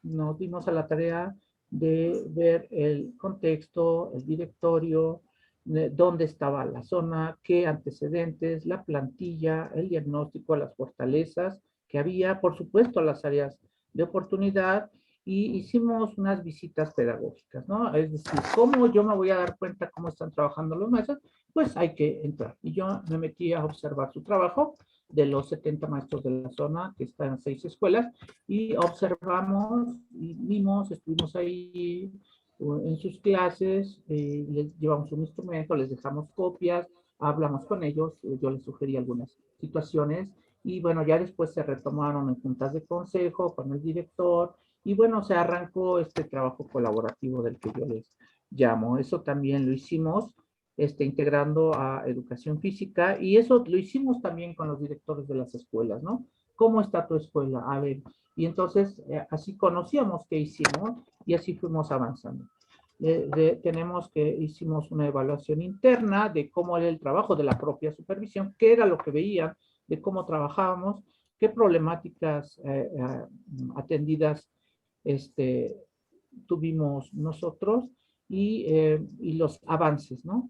nos dimos a la tarea de ver el contexto, el directorio, dónde estaba la zona, qué antecedentes, la plantilla, el diagnóstico, las fortalezas que había, por supuesto, las áreas de oportunidad, y hicimos unas visitas pedagógicas, ¿no? Es decir, ¿cómo yo me voy a dar cuenta cómo están trabajando los maestros? Pues hay que entrar. Y yo me metí a observar su trabajo de los 70 maestros de la zona, que están en 6 escuelas, y observamos y vimos, estuvimos ahí en sus clases, les llevamos un instrumento, les dejamos copias, hablamos con ellos, yo les sugerí algunas situaciones, y bueno, ya después se retomaron en juntas de consejo con el director, y bueno, se arrancó este trabajo colaborativo del que yo les llamo. Eso también lo hicimos integrando a educación física, y eso lo hicimos también con los directores de las escuelas, ¿no? ¿Cómo está tu escuela? A ver, y entonces así conocíamos qué hicimos y así fuimos avanzando. Hicimos una evaluación interna de cómo era el trabajo de la propia supervisión, qué era lo que veían, de cómo trabajábamos, qué problemáticas atendidas tuvimos nosotros, y los avances, ¿no?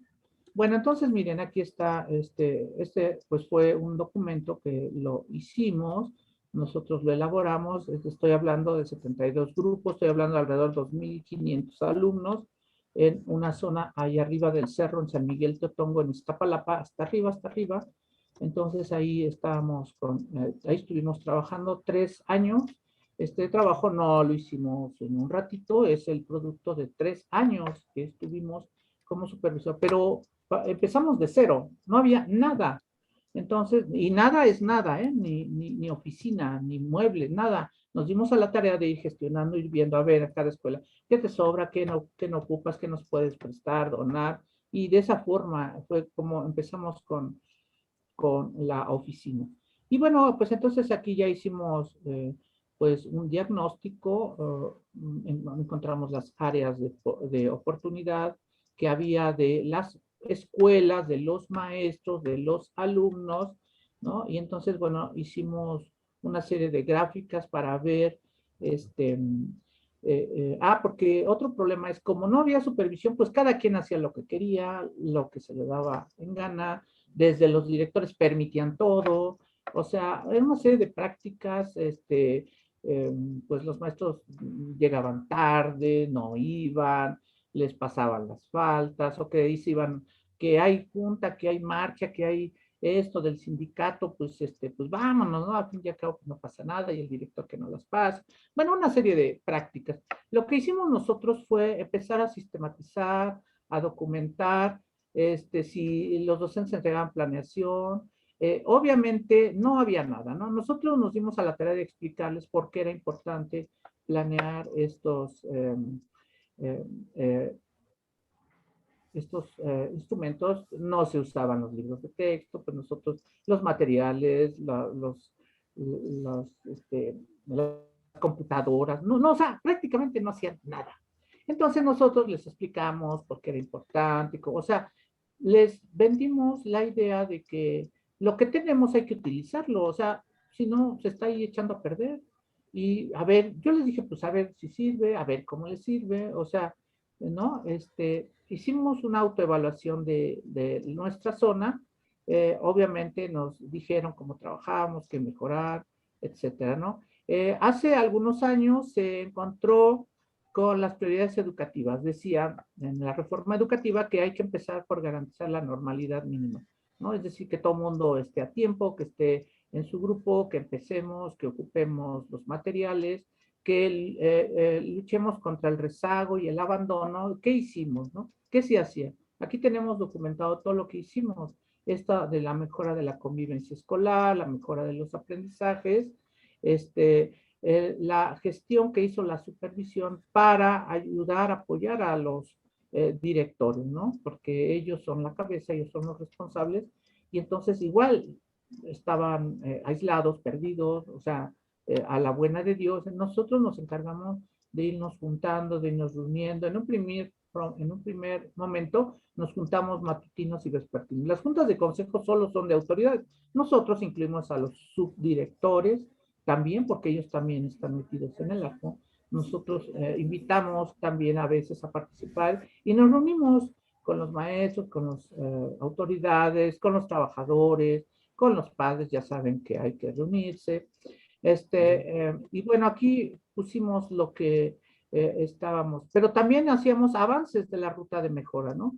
Bueno, entonces miren, aquí está, pues fue un documento que lo hicimos, nosotros lo elaboramos, estoy hablando de 72 grupos, estoy hablando de alrededor de 2,500 alumnos, en una zona ahí arriba del cerro, en San Miguel Teotongo, en Iztapalapa, hasta arriba. Entonces ahí ahí estuvimos trabajando 3 años. Este trabajo no lo hicimos en un ratito, es el producto de 3 años que estuvimos como supervisor, pero empezamos de cero, no había nada. Entonces, y nada es nada, ni oficina, ni muebles, nada. nos dimos a la tarea de ir gestionando, ir viendo, a ver, a cada escuela, qué te sobra, qué no ocupas, qué nos puedes prestar, donar, y de esa forma fue como empezamos con la oficina. Y bueno, pues entonces aquí ya hicimos pues un diagnóstico, encontramos las áreas de oportunidad que había de las escuelas, de los maestros, de los alumnos, ¿no? Y entonces, bueno, hicimos una serie de gráficas para ver, porque otro problema es como no había supervisión, pues cada quien hacía lo que quería, lo que se le daba en gana, desde los directores permitían todo, o sea, era una serie de prácticas, pues los maestros llegaban tarde, no iban, les pasaban las faltas, o que iban, que hay junta, que hay marcha, que hay esto del sindicato, pues, pues vámonos, ¿no? Al fin y al cabo pues, no pasa nada, y el director que no las pasa. Bueno, una serie de prácticas. Lo que hicimos nosotros fue empezar a sistematizar, a documentar, si los docentes entregaban planeación, obviamente no había nada, ¿no? Nosotros nos dimos a la tarea de explicarles por qué era importante planear eh, eh, estos instrumentos. No se usaban los libros de texto, pues nosotros, los materiales, las computadoras, no, o sea, prácticamente no hacían nada. Entonces nosotros les explicamos por qué era importante, o sea, les vendimos la idea de que lo que tenemos hay que utilizarlo, o sea, si no, se está ahí echando a perder. Y a ver, yo les dije, pues a ver si sirve, a ver cómo les sirve, o sea, ¿no? Hicimos una autoevaluación de nuestra zona, obviamente nos dijeron cómo trabajábamos, qué mejorar, etcétera, ¿no? Hace algunos años se encontró con las prioridades educativas. Decía en la reforma educativa que hay que empezar por garantizar la normalidad mínima, ¿no? Es decir, que todo el mundo esté a tiempo, que esté en su grupo, que empecemos, que ocupemos los materiales, que luchemos contra el rezago y el abandono. ¿Qué hicimos, no? ¿Qué se hacía? Aquí tenemos documentado todo lo que hicimos. Esta de la mejora de la convivencia escolar, la mejora de los aprendizajes, la gestión que hizo la supervisión para ayudar, apoyar a los directores, ¿no? Porque ellos son la cabeza, ellos son los responsables, y entonces igual estaban aislados, perdidos, o sea, a la buena de Dios. Nosotros nos encargamos de irnos juntando, de irnos reuniendo. En un primer momento nos juntamos matutinos y vespertinos. Las juntas de consejo solo son de autoridades. Nosotros incluimos a los subdirectores también, porque ellos también están metidos en el acto. Nosotros invitamos también a veces a participar y nos reunimos con los maestros, con las autoridades, con los trabajadores, con los padres. Ya saben que hay que reunirse. Y bueno, aquí pusimos lo que estábamos, pero también hacíamos avances de la ruta de mejora, ¿no?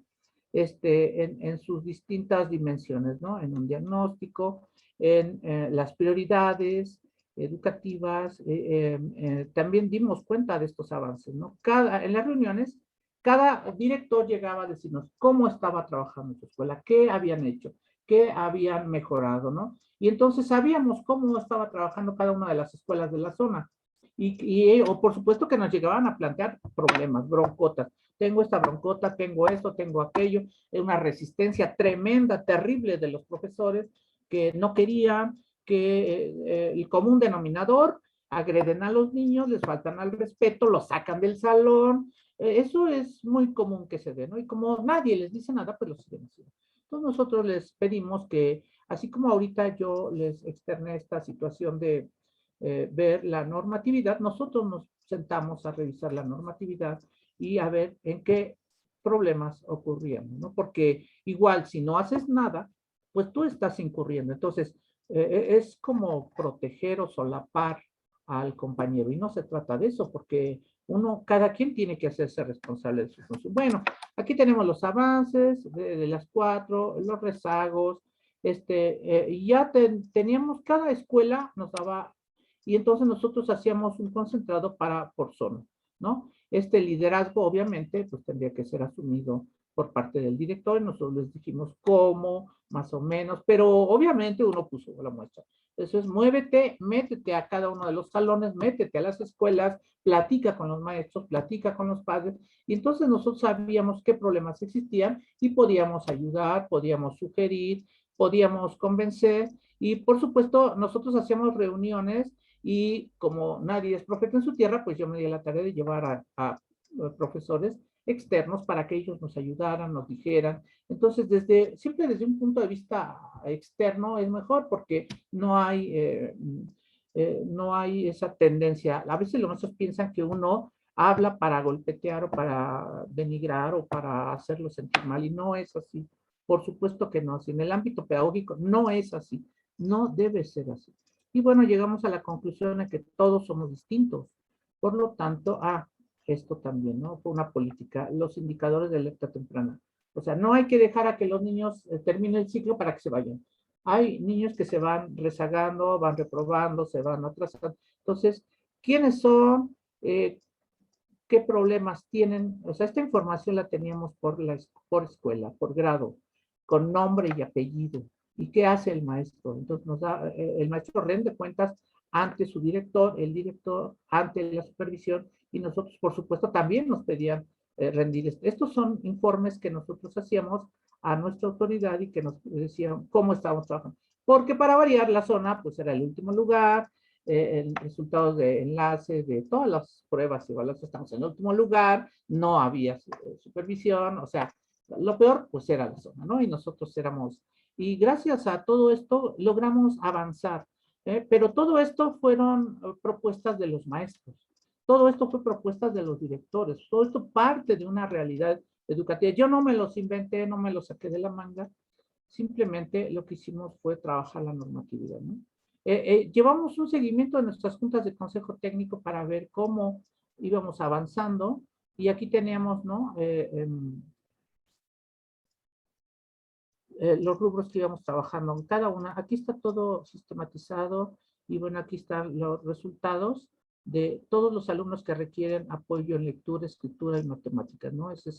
En sus distintas dimensiones, ¿no? En un diagnóstico, en las prioridades educativas, también dimos cuenta de estos avances, ¿no? En las reuniones, cada director llegaba a decirnos cómo estaba trabajando su escuela, qué habían hecho, qué habían mejorado, ¿no? Y entonces sabíamos cómo estaba trabajando cada una de las escuelas de la zona. O por supuesto que nos llegaban a plantear problemas, broncotas. Tengo esta broncota, tengo esto, tengo aquello. Una resistencia tremenda, terrible de los profesores que no querían, que el común denominador, agreden a los niños, les faltan al respeto, los sacan del salón. Eso es muy común que se dé, ¿no? Y como nadie les dice nada, pues lo siguen haciendo. Entonces nosotros les pedimos que, así como ahorita yo les externé esta situación de ver la normatividad, nosotros nos sentamos a revisar la normatividad y a ver en qué problemas ocurrían, ¿no? Porque igual si no haces nada, pues tú estás incurriendo. Entonces, es como proteger o solapar al compañero, y no se trata de eso, porque cada quien tiene que hacerse responsable de su función. Bueno, aquí tenemos los avances de las 4, los rezagos, y ya teníamos, cada escuela nos daba, y entonces nosotros hacíamos un concentrado por zona, ¿no? Este liderazgo, obviamente, pues tendría que ser asumido por parte del director, y nosotros les dijimos cómo, más o menos, pero obviamente uno puso la muestra. Entonces, muévete, métete a cada uno de los salones, métete a las escuelas, platica con los maestros, platica con los padres, y entonces nosotros sabíamos qué problemas existían y podíamos ayudar, podíamos sugerir, podíamos convencer, y por supuesto nosotros hacíamos reuniones, y como nadie es profeta en su tierra, pues yo me di la tarea de llevar a profesores externos para que ellos nos ayudaran, nos dijeran. Entonces, siempre desde un punto de vista externo es mejor, porque no hay esa tendencia. A veces los maestros piensan que uno habla para golpetear o para denigrar o para hacerlo sentir mal, y no es así. Por supuesto que no. Si en el ámbito pedagógico no es así, no debe ser así. Y bueno, llegamos a la conclusión de que todos somos distintos. Por lo tanto, esto también, ¿no? Fue una política, los indicadores de alerta temprana. O sea, no hay que dejar a que los niños terminen el ciclo para que se vayan. Hay niños que se van rezagando, van reprobando, se van atrasando. Entonces, ¿quiénes son? ¿Qué problemas tienen? O sea, esta información la teníamos por escuela, por grado, con nombre y apellido. ¿Y qué hace el maestro? Entonces el maestro rinde cuentas ante su director, el director ante la supervisión, y nosotros, por supuesto, también nos pedían rendir. Estos son informes que nosotros hacíamos a nuestra autoridad y que nos decían cómo estábamos trabajando. Porque para variar, la zona, pues era el último lugar, el resultado de enlace de todas las pruebas y evaluaciones, estamos en el último lugar, no había supervisión, o sea, lo peor pues era la zona, ¿no? Y nosotros éramos, y gracias a todo esto logramos avanzar, pero todo esto fueron propuestas de los maestros, todo esto fue propuestas de los directores, todo esto parte de una realidad educativa. Yo no me los inventé, no me los saqué de la manga, simplemente lo que hicimos fue trabajar la normatividad, ¿no? Llevamos un seguimiento de nuestras juntas de consejo técnico para ver cómo íbamos avanzando, y aquí teníamos, ¿no? Los rubros que íbamos trabajando en cada una. Aquí está todo sistematizado, y bueno, aquí están los resultados de todos los alumnos que requieren apoyo en lectura, escritura y matemáticas, ¿no? Ese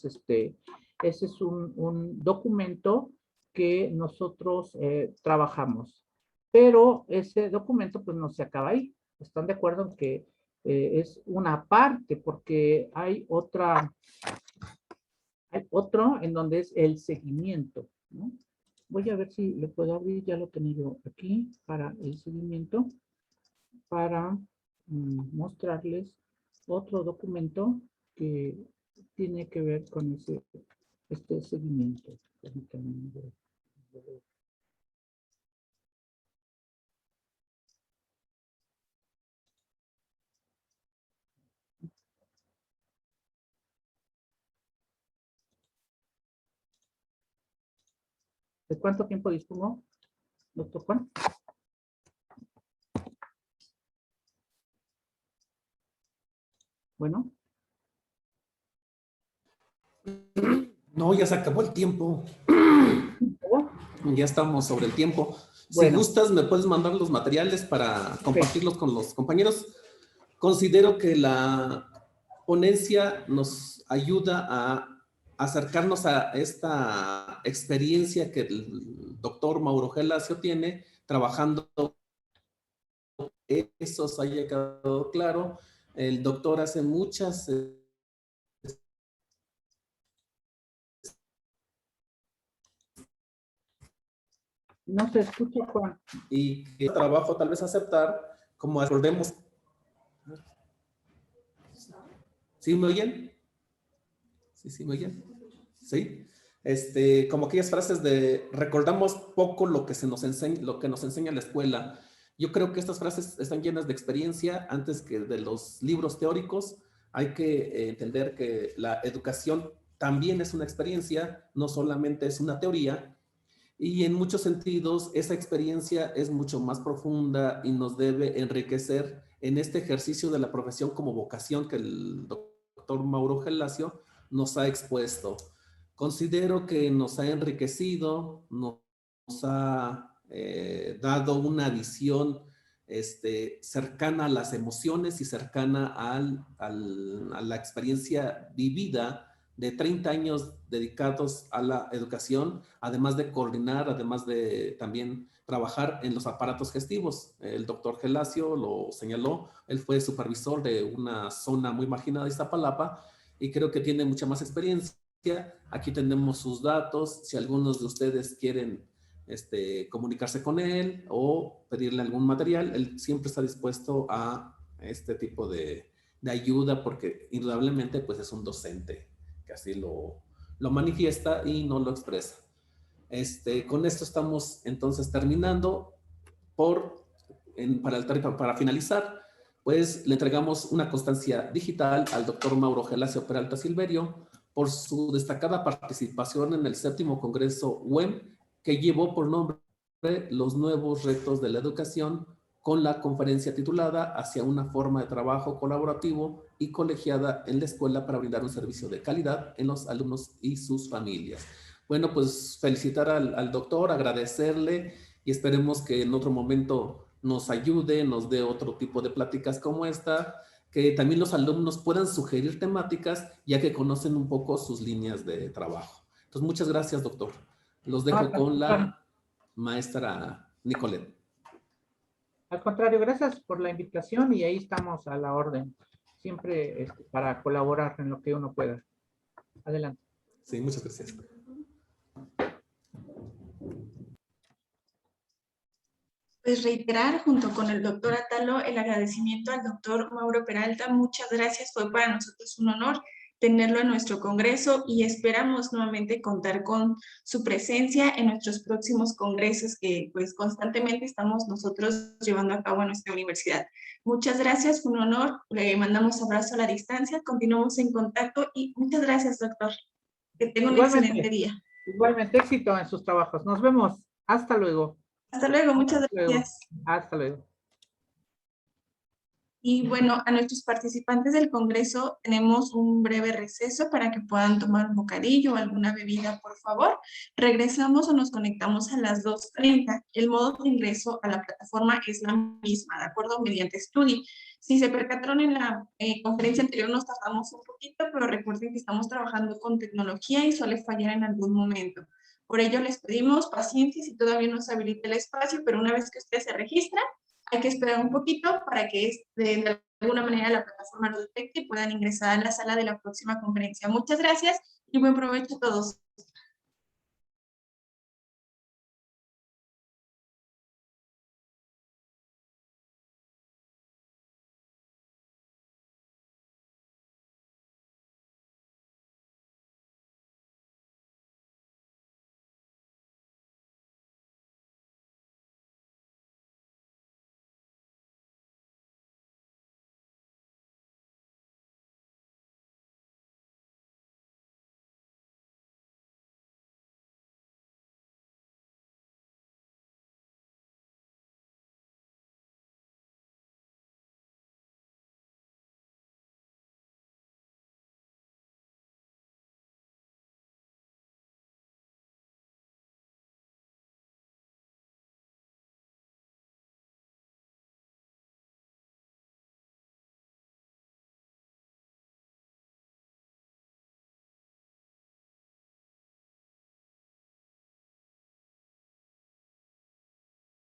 es un documento que nosotros trabajamos. Pero ese documento pues no se acaba ahí. ¿Están de acuerdo en que es una parte? Porque hay otro en donde es el seguimiento, ¿no? Voy a ver si lo puedo abrir, ya lo he tenido aquí para el seguimiento, para mostrarles otro documento que tiene que ver con este seguimiento. Permítanme ver. ¿De cuánto tiempo dispongo, doctor Juan? Bueno. No, ya se acabó el tiempo. Ya estamos sobre el tiempo. Si gustas, me puedes mandar los materiales para compartirlos con los compañeros. Considero que la ponencia nos ayuda a acercarnos a esta experiencia que el doctor Mauro Gelasio tiene trabajando. Eso os haya quedado claro. El doctor hace muchas no se escucha, Juan. Y que trabajo tal vez aceptar, como recordemos. ¿Sí me oyen? ¿Sí me oyen? ¿Sí? Como aquellas frases de recordamos poco lo que nos enseña la escuela. Yo creo que estas frases están llenas de experiencia antes que de los libros teóricos. Hay que entender que la educación también es una experiencia, no solamente es una teoría, y en muchos sentidos esa experiencia es mucho más profunda y nos debe enriquecer en este ejercicio de la profesión como vocación que el doctor Mauro Gelasio nos ha expuesto. Considero que nos ha enriquecido, nos ha dado una visión cercana a las emociones y cercana a la experiencia vivida de 30 años dedicados a la educación, además de coordinar, además de también trabajar en los aparatos gestivos. El doctor Gelacio lo señaló, él fue supervisor de una zona muy marginada de Iztapalapa y creo que tiene mucha más experiencia. Aquí tenemos sus datos, si algunos de ustedes quieren comunicarse con él o pedirle algún material, él siempre está dispuesto a este tipo de ayuda porque indudablemente pues es un docente que así lo manifiesta y no lo expresa. Con esto estamos entonces terminando. Para finalizar, pues le entregamos una constancia digital al doctor Mauro Gelacio Peralta Silverio por su destacada participación en el 7º Congreso UEM, que llevó por nombre Los nuevos retos de la educación, con la conferencia titulada Hacia una forma de trabajo colaborativo y colegiada en la escuela para brindar un servicio de calidad en los alumnos y sus familias. Bueno, pues felicitar al doctor, agradecerle y esperemos que en otro momento nos ayude, nos dé otro tipo de pláticas como esta, que también los alumnos puedan sugerir temáticas ya que conocen un poco sus líneas de trabajo. Entonces, muchas gracias, doctor. Los dejo con la maestra Nicolette. Al contrario, gracias por la invitación y ahí estamos a la orden, siempre para colaborar en lo que uno pueda. Adelante. Sí, muchas gracias. Pues reiterar junto con el doctor Atalo el agradecimiento al doctor Mauro Peralta. Muchas gracias, fue para nosotros un honor tenerlo en nuestro congreso y esperamos nuevamente contar con su presencia en nuestros próximos congresos que pues constantemente estamos nosotros llevando a cabo en nuestra universidad. Muchas gracias, fue un honor, le mandamos abrazo a la distancia, continuamos en contacto y muchas gracias, doctor. Que tenga un excelente día. Igualmente, éxito en sus trabajos. Nos vemos. Hasta luego. Hasta luego, muchas gracias. Hasta luego. Y bueno, a nuestros participantes del Congreso tenemos un breve receso para que puedan tomar un bocadillo o alguna bebida, por favor. Regresamos o nos conectamos a las 2:30. El modo de ingreso a la plataforma es la misma, ¿de acuerdo? Mediante Studi. Si se percataron en la conferencia anterior nos tardamos un poquito, pero recuerden que estamos trabajando con tecnología y suele fallar en algún momento. Por ello les pedimos paciencia si todavía no se habilita el espacio, pero una vez que usted se registra, hay que esperar un poquito para que de alguna manera la plataforma lo detecte y puedan ingresar a la sala de la próxima conferencia. Muchas gracias y buen provecho a todos.